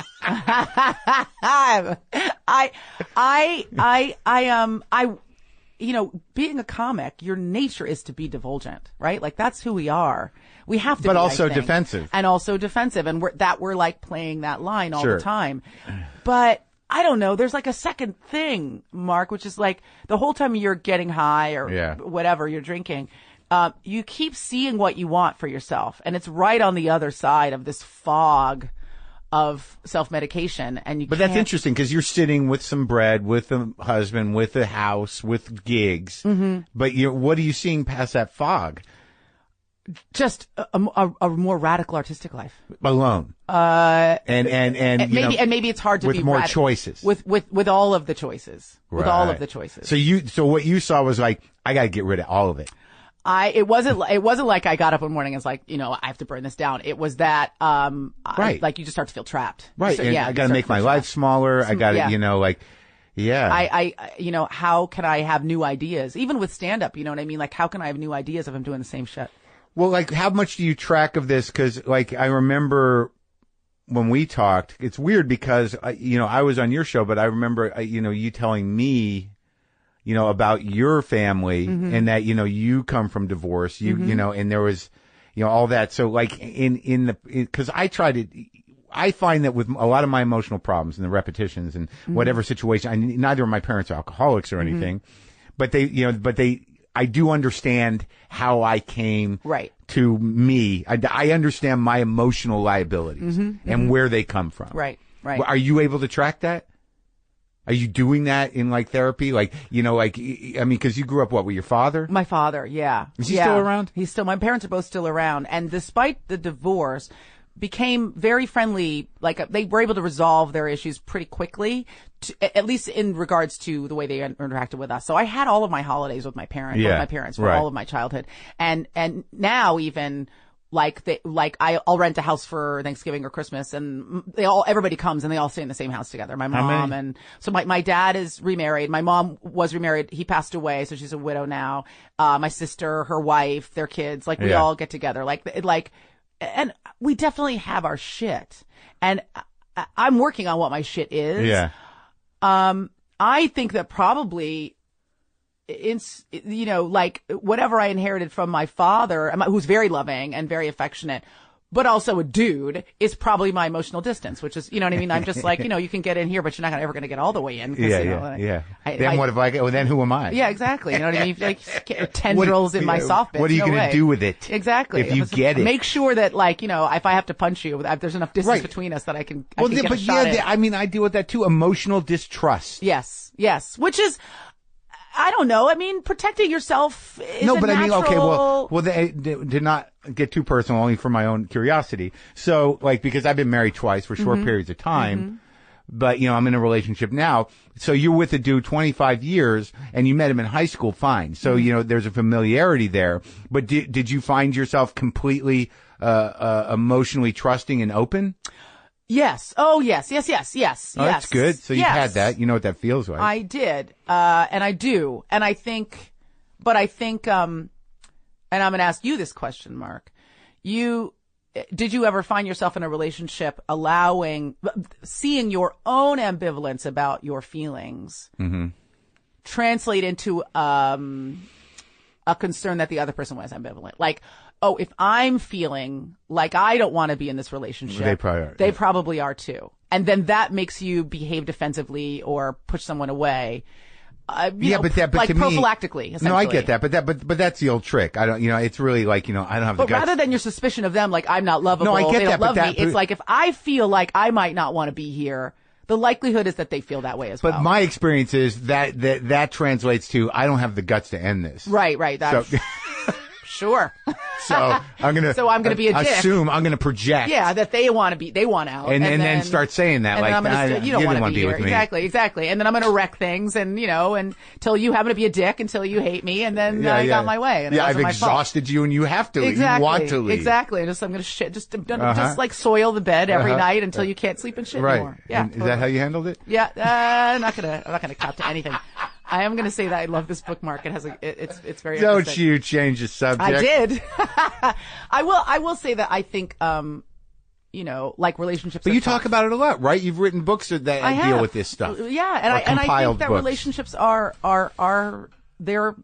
Being a comic, your nature is to be divulgent, right? Like, that's who we are. We have to but be, also I think. defensive. And also defensive. And we're like playing that line all Sure. the time. But I don't know. There's like a second thing, Mark, which is like the whole time you're getting high or whatever you're drinking, you keep seeing what you want for yourself. And it's right on the other side of this fog of self-medication. But that's interesting, because you're sitting with some bread, with a husband, with a house, with gigs. Mm-hmm. But what are you seeing past that fog? Just a more radical artistic life. Alone. And maybe it's hard to with be more choices. With all of the choices. Right. With all of the choices. So what you saw was like, I got to get rid of all of it. It wasn't like I got up one morning and was like, I have to burn this down. It was that, right. Like you just start to feel trapped. Right. So, and I got to make my life smaller. I got to, how can I have new ideas? Even with stand up, you know what I mean? Like, how can I have new ideas if I'm doing the same shit? Well, like, how much do you track of this? Because, like, I remember when we talked, it's weird because, I was on your show, but I remember, you telling me, about your family and that, you come from divorce, and there was, all that. So, like, because I find that with a lot of my emotional problems and the repetitions and whatever situation, neither of my parents are alcoholics or anything, but I do understand how I came to me. I understand my emotional liabilities and where they come from. Right. Are you able to track that? Are you doing that in like therapy? Like, because you grew up with your father? My father, yeah. Is he still around? My parents are both still around. And despite the divorce, became very friendly. Like, they were able to resolve their issues pretty quickly, at least in regards to the way they interacted with us. So I had all of my holidays with my parents, with my parents for all of my childhood. And now even, I'll rent a house for Thanksgiving or Christmas, and everybody comes and they all stay in the same house together. My mom and so my dad is remarried. My mom was remarried. He passed away, so she's a widow now. My sister, her wife, their kids, we all get together. And we definitely have our shit. And I'm working on what my shit is. Yeah. I think that probably whatever I inherited from my father, who's very loving and very affectionate, but also a dude, is probably my emotional distance, which is, you know what I mean? I'm just like, you can get in here, but you're not ever going to get all the way in. Then what if then who am I? Yeah, exactly. You know what I mean? Like, tendrils in my soft bits. What are you going to do with it? Exactly. If you get it. Make sure that, if I have to punch you, there's enough distance between us that I can get a shot in. I deal with that too. Emotional distrust. Yes. Which is, I don't know. I mean, protecting yourself is natural... they did not get too personal, only for my own curiosity. So, because I've been married twice for short periods of time, but, I'm in a relationship now. So you're with a dude 25 years and you met him in high school, fine. So, there's a familiarity there. But did you find yourself completely, emotionally trusting and open? Yes. Oh, yes. Oh, that's good. So you've had that. You know what that feels like. I did. And I do. And I think, and I'm going to ask you this question, Mark. Did you ever find yourself in a relationship seeing your own ambivalence about your feelings translate into, a concern that the other person was ambivalent? Like, oh, if I'm feeling like I don't want to be in this relationship, they probably are too. And then that makes you behave defensively or push someone away. But prophylactically, essentially. No, I get that, but that's the old trick. I don't, it's really like, I don't have the guts. But rather than your suspicion of them, like, I'm not lovable, no, I get they that, don't love me. It's like, if I feel like I might not want to be here, the likelihood is that they feel that way as well. But my experience is that translates to, I don't have the guts to end this. Right. So. Sure. So I'm gonna be a dick. Assume I'm gonna project. Yeah, that they want out, and then start saying that, like, you don't want to be here. With me. Exactly. And then I'm gonna wreck things, and until you happen to be a dick, until you hate me, and then I got my way. And I've exhausted you, and you have to leave. Exactly. You want to leave. Exactly. I'm gonna just like soil the bed every night until you can't sleep and shit anymore. Yeah. Is that how you handled it? Yeah. I'm not gonna cop to anything. I am going to say that I love this bookmark. It's very Don't interesting. you change the subject. I did. I will say that I think, like relationships. But you talk about it a lot, right? You've written books that deal with this stuff. Yeah. And I think that relationships are they're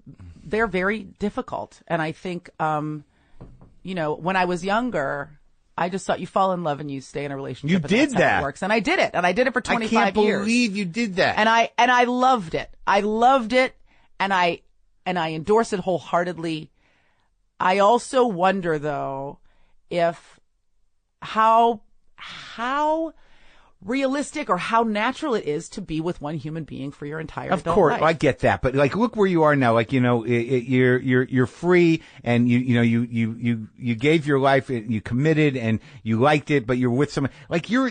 very difficult. And I think, when I was younger, I just thought you fall in love and you stay in a relationship. You did that. How it works. And I did it. And I did it for 25 years. I can't believe you did that. And I loved it. I loved it. And I endorse it wholeheartedly. I also wonder, though, if how realistic or how natural it is to be with one human being for your entire adult life. Of course, I get that, but like, look where you are now. Like, you're free, and you gave your life, you committed, and you liked it, but you're with someone. Like, you're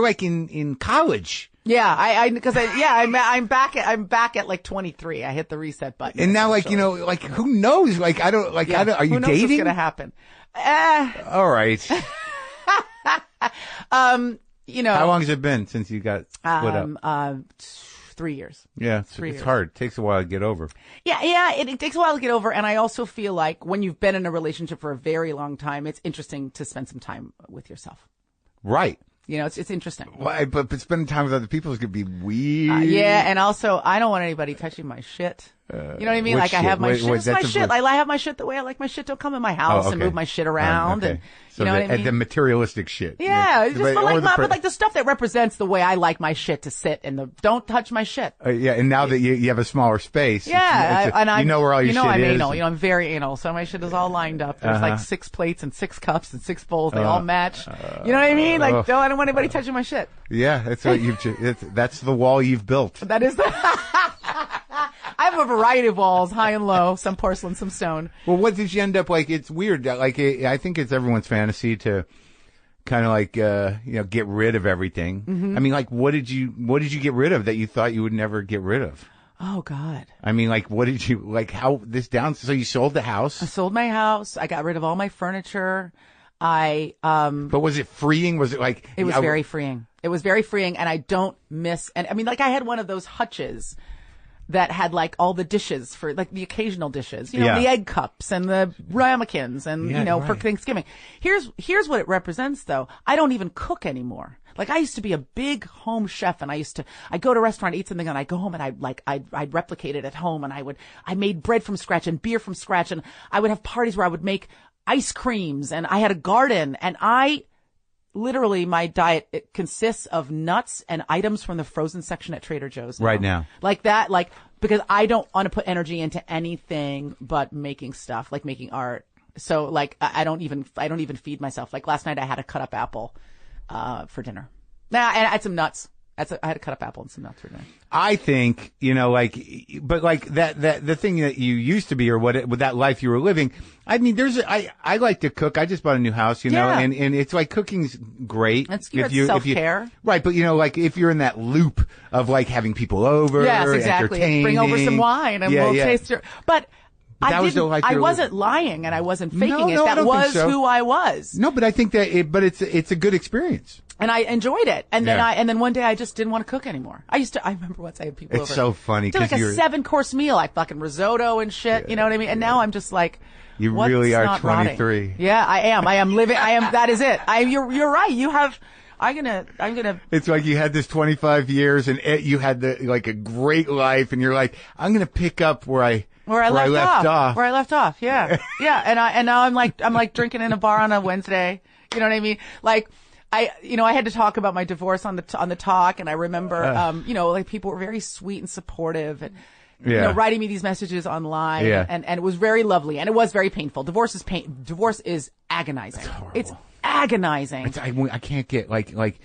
like in college. Yeah, I'm back at like 23. I hit the reset button. And now, like, like, who knows? Like, are you who knows dating? What's gonna happen? All right. How long has it been since you got split up? 3 years. Yeah, it's hard. It takes a while to get over. Yeah, it takes a while to get over. And I also feel like when you've been in a relationship for a very long time, it's interesting to spend some time with yourself. Right. It's interesting. Why? But spending time with other people is going to be weird. Yeah, and also, I don't want anybody touching my shit. You know what I mean? Like, shit? I have my shit. It's my shit. I have my shit the way I like my shit. Don't come in my house and move my shit around. Okay. And so you know what I mean? The materialistic shit. Yeah, but like the stuff that represents the way I like my shit to sit in don't touch my shit. Yeah, and now that you have a smaller space. Yeah, you know where all your shit I'm is. anal. I'm very anal. So my shit is all lined up. There's like 6 plates and 6 cups and 6 bowls. They all match. You know what I mean? Like, I don't want anybody touching my shit. Yeah, that's what that's the wall you've built. That is I have a variety of walls, high and low, some porcelain, some stone. Well, what did you end up like? It's weird. Like, I think it's everyone's fantasy to kind of like, get rid of everything. Mm-hmm. I mean, like, what did you get rid of that you thought you would never get rid of? Oh, God. I mean, like, what did you, like, how this down? So you sold the house? I sold my house. I got rid of all my furniture. But was it freeing? Was it like? It was very freeing. It was very freeing, and I don't miss, and I mean, like, I had one of those hutches that had like all the dishes for like the occasional dishes, the egg cups and the ramekins and, for Thanksgiving. Here's what it represents though. I don't even cook anymore. Like, I used to be a big home chef, and I'd go to a restaurant, eat something, and I'd go home and I'd replicate it at home, and I made bread from scratch and beer from scratch, and I would have parties where I would make ice creams, and I had a garden, and literally, my diet, it consists of nuts and items from the frozen section at Trader Joe's. Right now. Like that, because I don't want to put energy into anything but making stuff, like making art. So, like, I don't even feed myself. Like, last night I had a cut up apple, for dinner. Nah, and I had some nuts. I had a cut up apple and some nuts for dinner. I think, but like the thing that you used to be, or with that life you were living, I mean, I like to cook. I just bought a new house, and it's like, cooking's great. It's self-care. Right. But, like, if you're in that loop of like having people over, yes, exactly. entertaining. Bring over some wine and we'll taste your, but I wasn't lying and I wasn't faking it. That was who I was. No, but I think that it's a good experience. And I enjoyed it. And then one day I just didn't want to cook anymore. I remember once I had people over. It's so funny. Did like a 7-course meal, like fucking risotto and shit. Yeah. You know what I mean? And now I'm just like, you really are 23. Rotting? Yeah, I am living, that is it. You're right. You have, I'm gonna. It's like you had this 25 years and you had a great life, and you're like, I'm gonna pick up where I left off. Where I left off. Yeah. Yeah. And now I'm like drinking in a bar on a Wednesday. You know what I mean? Like, I had to talk about my divorce on the talk, and I remember, like, people were very sweet and supportive, and writing me these messages online, and it was very lovely, and it was very painful. Divorce is agonizing. It's agonizing. I can't get like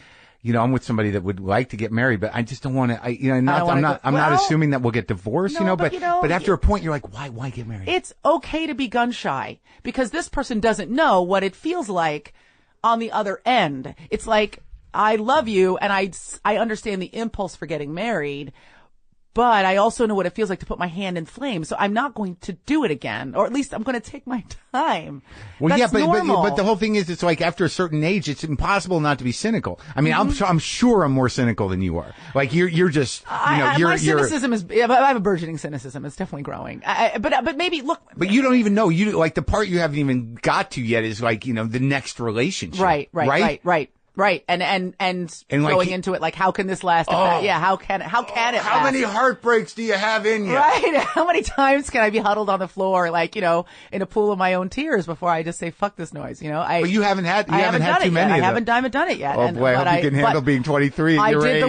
I'm with somebody that would like to get married, but I just don't want to, I'm not assuming that we'll get divorced, but after a point, you're like, why get married? It's okay to be gun shy because this person doesn't know what it feels like on the other end. It's like, I love you and I understand the impulse for getting married, but I also know what it feels like to put my hand in flames. So I'm not going to do it again, or at least I'm going to take my time. Well, That's normal. but the whole thing is, it's like after a certain age, it's impossible not to be cynical. I mean, I'm sure I'm more cynical than you are. Like you're just, my cynicism is, I have a burgeoning cynicism. It's definitely growing. But maybe look. But you don't even know. The part you haven't even got to yet is like, the next relationship. Right. Right. And going into it, like, how can this last? How can it last? How many heartbreaks do you have in you? Right. How many times can I be huddled on the floor, like, in a pool of my own tears before I just say, fuck this noise, But you haven't had too many I haven't done it yet. Oh boy, I hope you can handle being 23 at your age.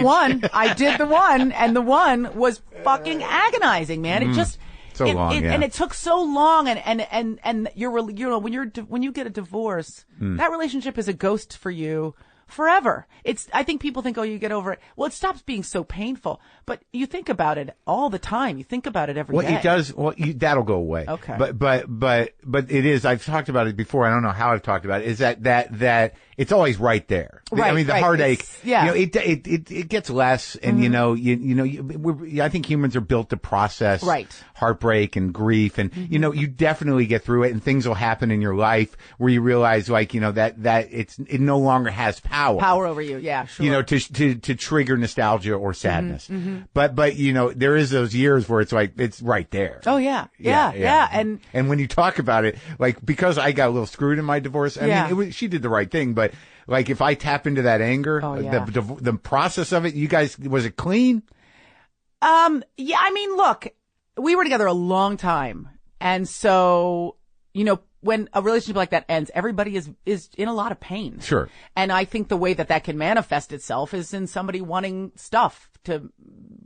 I did the one, and the one was fucking agonizing, man. It just, and it took so long, and when you get a divorce, that relationship is a ghost for you forever. I think people think, you get over it. Well, it stops being so painful, but you think about it all the time. You think about it every day. Well, it does. Well, that'll go away. Okay. But it is, I've talked about it before. I don't know how I've talked about it, is that it's always right there. Right. I mean, the heartache, it gets less, and I think humans are built to process heartbreak and grief, and you definitely get through it, and things will happen in your life where you realize, like, that it no longer has power over you. Yeah, sure. To trigger nostalgia or sadness. But there is those years where it's like, it's right there. Oh yeah. And when you talk about it, like, because I got a little screwed in my divorce, I mean, she did the right thing, but like, if I tap into that anger, the process of it, you guys, was it clean? I mean, look, we were together a long time. And so, when a relationship like that ends, everybody is in a lot of pain. Sure. And I think the way that can manifest itself is in somebody wanting stuff to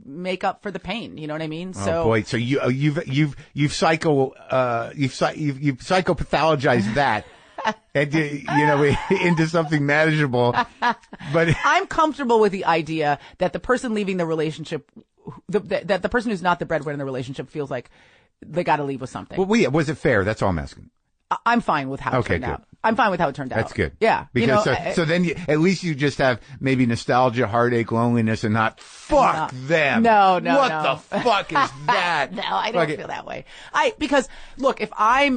make up for the pain. You know what I mean? So, boy. So you've psychopathologized that. And into something manageable, but I'm comfortable with the idea that the person leaving the relationship, that the person who's not the breadwinner in the relationship feels like they got to leave with something. Well, was it fair? That's all I'm asking. I'm fine with how it turned out. I'm fine with how it turned out. That's good. Yeah. Because so then at least you just have maybe nostalgia, heartache, loneliness, and not fuck them. No. What the fuck is that? No, I don't feel that way. Because look, if I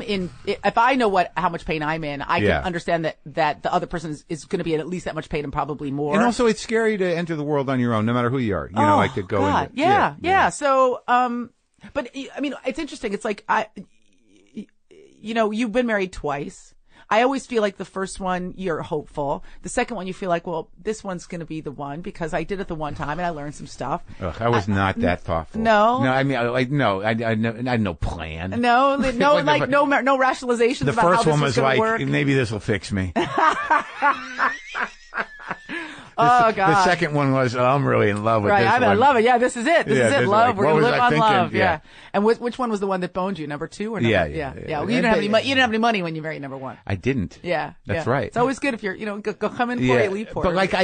know how much pain I'm in, I can understand that the other person is going to be in at least that much pain and probably more. And also, it's scary to enter the world on your own, no matter who you are. Like to go. God. Yeah. So, but I mean, it's interesting. It's like you've been married twice. I always feel like the first one, you're hopeful. The second one, you feel like, well, this one's going to be the one because I did it the one time and I learned some stuff. Ugh, I was not that thoughtful. No? No, I mean, I had no plan. No, no rationalizations about how this was going to work. The first one was like, maybe this will fix me. Oh, God. The second one was, I'm really in love with this one. I love it. Yeah, this is it. This is it. Love. We're going to live on love. Yeah. And which one was the one that boned you? Number 2 or number? Yeah. Well, you didn't have any money when you married number 1. I didn't. Yeah. That's right. It's always good if you're, go come in for it, leave for it. But like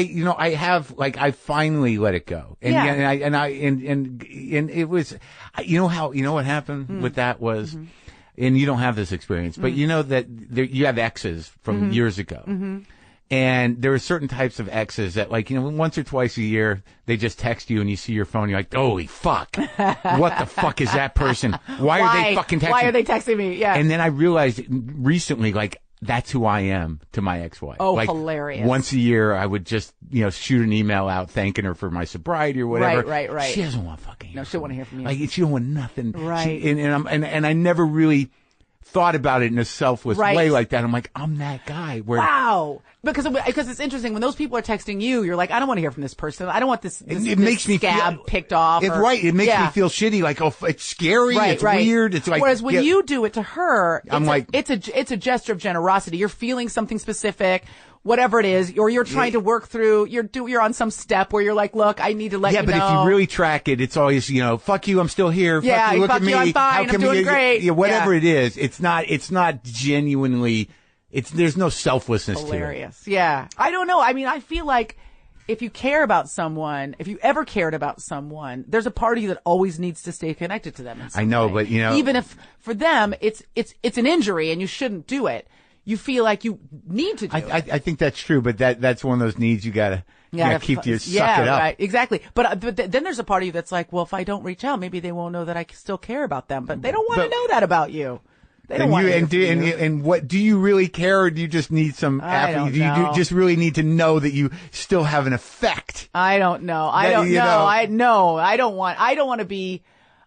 I finally let it go. And it was, what happened with that was, and you don't have this experience, but that you have exes from years ago. And there are certain types of exes that, like, once or twice a year, they just text you and you see your phone, you're like, holy fuck. What the fuck is that person? Why are they fucking texting me? Why are they texting me? Yeah. And then I realized recently, like, that's who I am to my ex-wife. Oh, like, hilarious. Once a year, I would just, shoot an email out thanking her for my sobriety or whatever. Right. She doesn't want fucking No, she don't want to hear from you. Like, she don't want nothing. Right. And I never really thought about it in a selfless way like that. I'm like, I'm that guy. Wow. Because it's interesting when those people are texting you, you're like, I don't want to hear from this person. I don't want this makes me scab picked off. It makes me feel shitty. Like, oh, it's scary. It's weird. It's like, whereas when you do it to her, it's a gesture of generosity. You're feeling something specific, whatever it is, or you're trying to work through. You're on some step where you're like, look, I need to let you know. Yeah, but if you really track it, it's always, fuck you, I'm still here. Fuck you, look at me. I'm fine. I'm doing great. Yeah, whatever it is, it's not genuinely. There's no selflessness Hilarious. to it. Yeah. I don't know. I mean, I feel like if you care about someone, if you ever cared about someone, there's a part of you that always needs to stay connected to them. I know, but even if for them it's an injury and you shouldn't do it, you feel like you need to do it. I think that's true, but that's one of those needs you gotta keep to suck it up. Right, exactly. But then there's a part of you that's like, well, if I don't reach out, maybe they won't know that I still care about them. But they don't want to know that about you. They don't want and what do you really care, or do you just need some? Do you just really need to know that you still have an effect? I don't know. I don't want to be.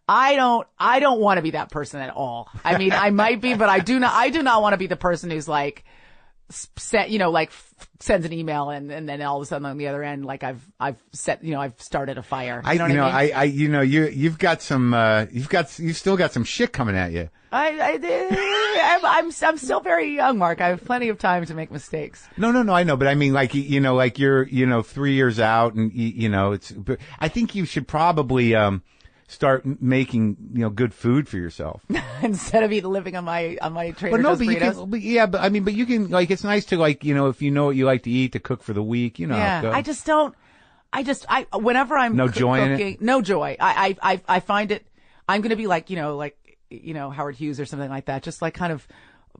I don't want to be that person at all. I mean, I might be, but I do not want to be the person who's like, sends an email and then all of a sudden on the other end, like I've started a fire. You've still got some shit coming at you. I'm still very young, Mark. I have plenty of time to make mistakes. No, I know, but I mean, like you're 3 years out, and I think you should probably start making good food for yourself instead of living on my Trader Joe's burritos. But you can it's nice to if you know what you like to eat, to cook for the week. I just don't. Whenever I'm joy cooking, in it? no joy. I find it. I'm gonna be like Howard Hughes or something like that. Just like kind of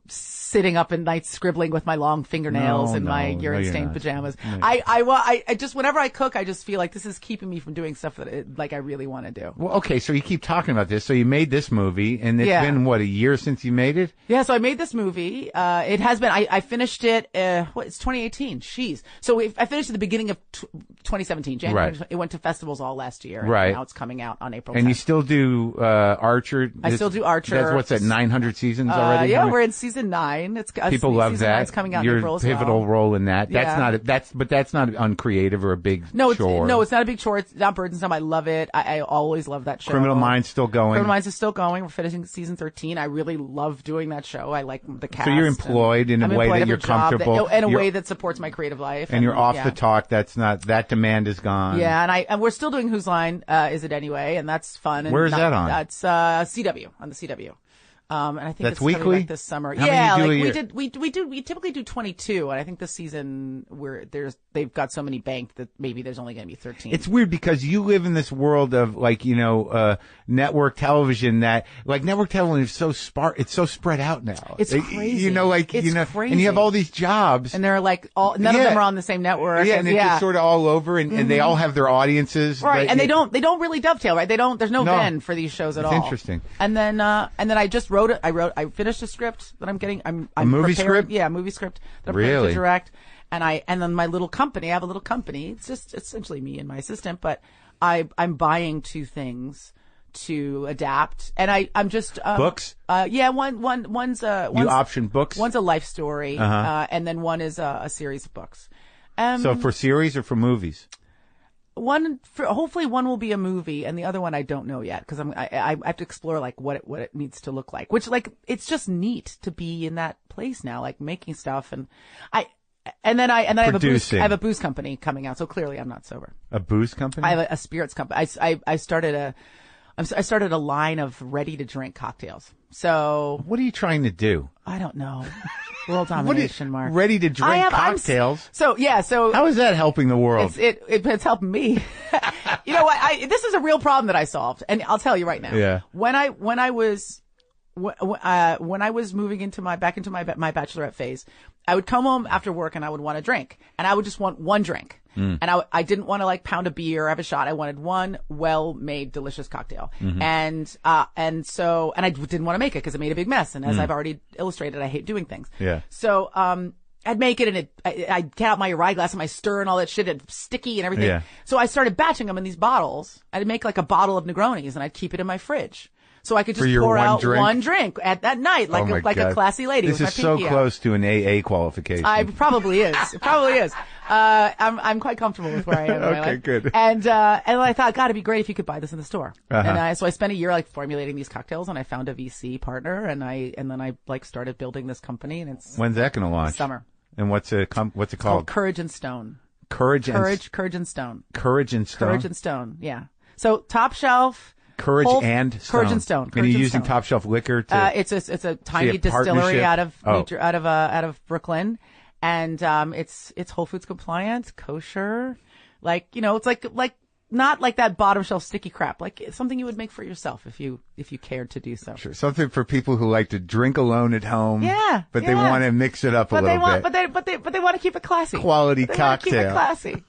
sitting up at night scribbling with my long fingernails in my urine-stained pajamas. No. I just, whenever I cook, I just feel like this is keeping me from doing stuff that I really want to do. Well, okay, so you keep talking about this. So you made this movie, and it's been, a year since you made it? Yeah, so I made this movie. It has been, I finished it, it's 2018. Jeez. So I finished at the beginning of 2017, January. Right. It went to festivals all last year. Right. And now it's coming out on April 10th. And you still do Archer? I still do Archer. What's that, 900 seasons already? Yeah, we're in season 9. People love that. It's coming out Your in April as pivotal role in that. That's not uncreative or a big chore. No, it's not a big chore. It's not burdensome. I love it. I always love that show. Criminal Minds still going. Criminal Minds is still going. We're finishing season 13. I really love doing that show. I like the cast. So you're employed in a way that you're comfortable. In a way that supports my creative life. And you're off the talk. That demand is gone. Yeah, and we're still doing Whose Line Is It Anyway? And that's fun. And where is that on? That's CW, on the CW. And I think that's it's weekly back this summer. How many do we typically do 22, and I think this season they've got so many banked that maybe there's only going to be 13. It's weird because you live in this world of network television that network television is so it's so spread out now. It's crazy. It's crazy. And you have all these jobs, and they're none of them are on the same network. Yeah, and it's just sort of all over, and they all have their audiences, right? And they don't really dovetail, right? There's no bend for these shows at all. It's interesting. And then I just wrote it. I finished a script that I'm getting. I'm a movie prepared, script. Yeah, a movie script that I'm prepared to direct. And then my little company. I have a little company. It's just essentially me and my assistant, but I'm buying 2 things to adapt, and I'm just books. One's you option books. One's a life story, and then one is a series of books. So for series or for movies? Hopefully one will be a movie, and the other one I don't know yet, because I have to explore what it needs to look like. Which it's just neat to be in that place now, making stuff, and I have a booze company coming out, so clearly I'm not sober. A booze company? I have a spirits company. I started a line of ready to drink cocktails. So what are you trying to do? I don't know. World domination, Mark. Ready to drink cocktails. So how is that helping the world? It's helping me. You know what? This is a real problem that I solved, and I'll tell you right now. Yeah. When I was moving back into my bachelorette phase, I would come home after work and I would want a drink, and I would just want one drink. And I didn't want to pound a beer or have a shot. I wanted one well-made, delicious cocktail. Mm-hmm. And I didn't want to make it because it made a big mess. And as I've already illustrated, I hate doing things. Yeah. So, I'd make it, and I'd get out my rye glass and my stir and all that shit. It's sticky and everything. Yeah. So I started batching them in these bottles. I'd make a bottle of Negronis, and I'd keep it in my fridge. So I could just pour out one drink at that night, like a classy lady. This is so close to an AA qualification. It probably is. It probably is. I'm quite comfortable with where I am. Okay, good. And I thought, God, it'd be great if you could buy this in the store. Uh-huh. And so I spent a year formulating these cocktails, and I found a VC partner, and then I started building this company, and it's. When's that going to launch? Summer. And what's it called? It's called Courage and Stone. Courage and Stone. Courage and Stone. Courage and Stone. Yeah. So top shelf. Courage and Stone. And you're using top shelf liquor to. It's a tiny distillery out of Brooklyn, and it's Whole Foods compliant, kosher. Like, it's like not like that bottom shelf sticky crap, like something you would make for yourself if you cared to do so. Sure. Something for people who like to drink alone at home. Yeah. But they want to mix it up a little bit. But they want to keep it classy. Quality they cocktail. Keep it classy.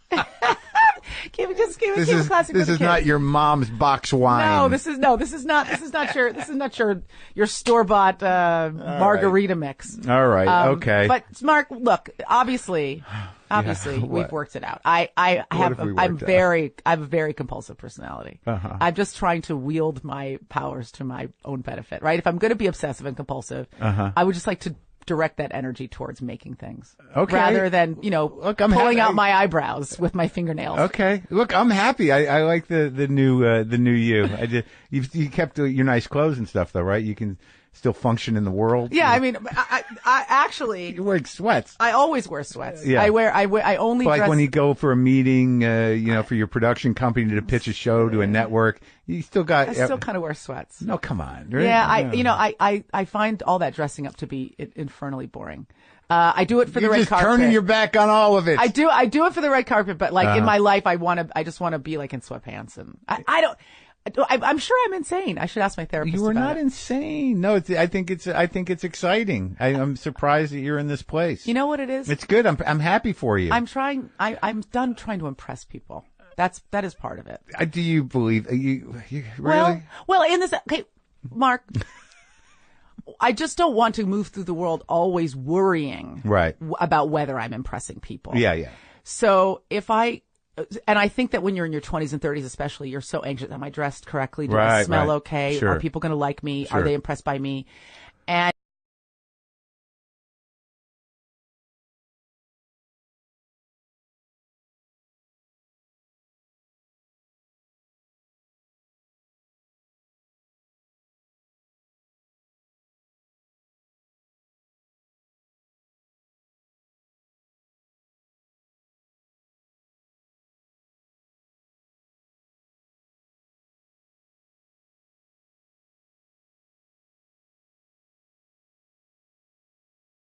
Keep it classy. This is not your mom's box wine. No, this is not your store-bought margarita mix. All right. Okay. But Marc, look, obviously we've worked it out. I have a very compulsive personality. I'm just trying to wield my powers to my own benefit, right? If I'm going to be obsessive and compulsive, I would just like to direct that energy towards making things. Okay. Rather than, pulling out my eyebrows with my fingernails. Okay. Look, I'm happy. I like the new you. You kept your nice clothes and stuff though, right? You can still function in the world. Yeah, I mean, I actually. You wear sweats. I always wear sweats. Yeah. I only like dress. when you go for a meeting, for your production company to pitch a show to a network, you still got. I still kind of wear sweats. No, come on. Right? Yeah, I find all that dressing up to be infernally boring. I do it for the red carpet. You're turning your back on all of it. I do it for the red carpet, but like in my life, I just want to be like in sweatpants, and I'm sure I'm insane. I should ask my therapist. You are not insane. No, I think it's exciting. I'm surprised that you're in this place. You know what it is? It's good. I'm happy for you. I'm done trying to impress people. That is part of it. Do you believe you really? Well, in this, okay, Marc. I just don't want to move through the world always worrying about whether I'm impressing people. Yeah. So and I think that when you're in your 20s and 30s especially, you're so anxious. Am I dressed correctly? Do I smell okay? Sure. Are people going to like me? Sure. Are they impressed by me? And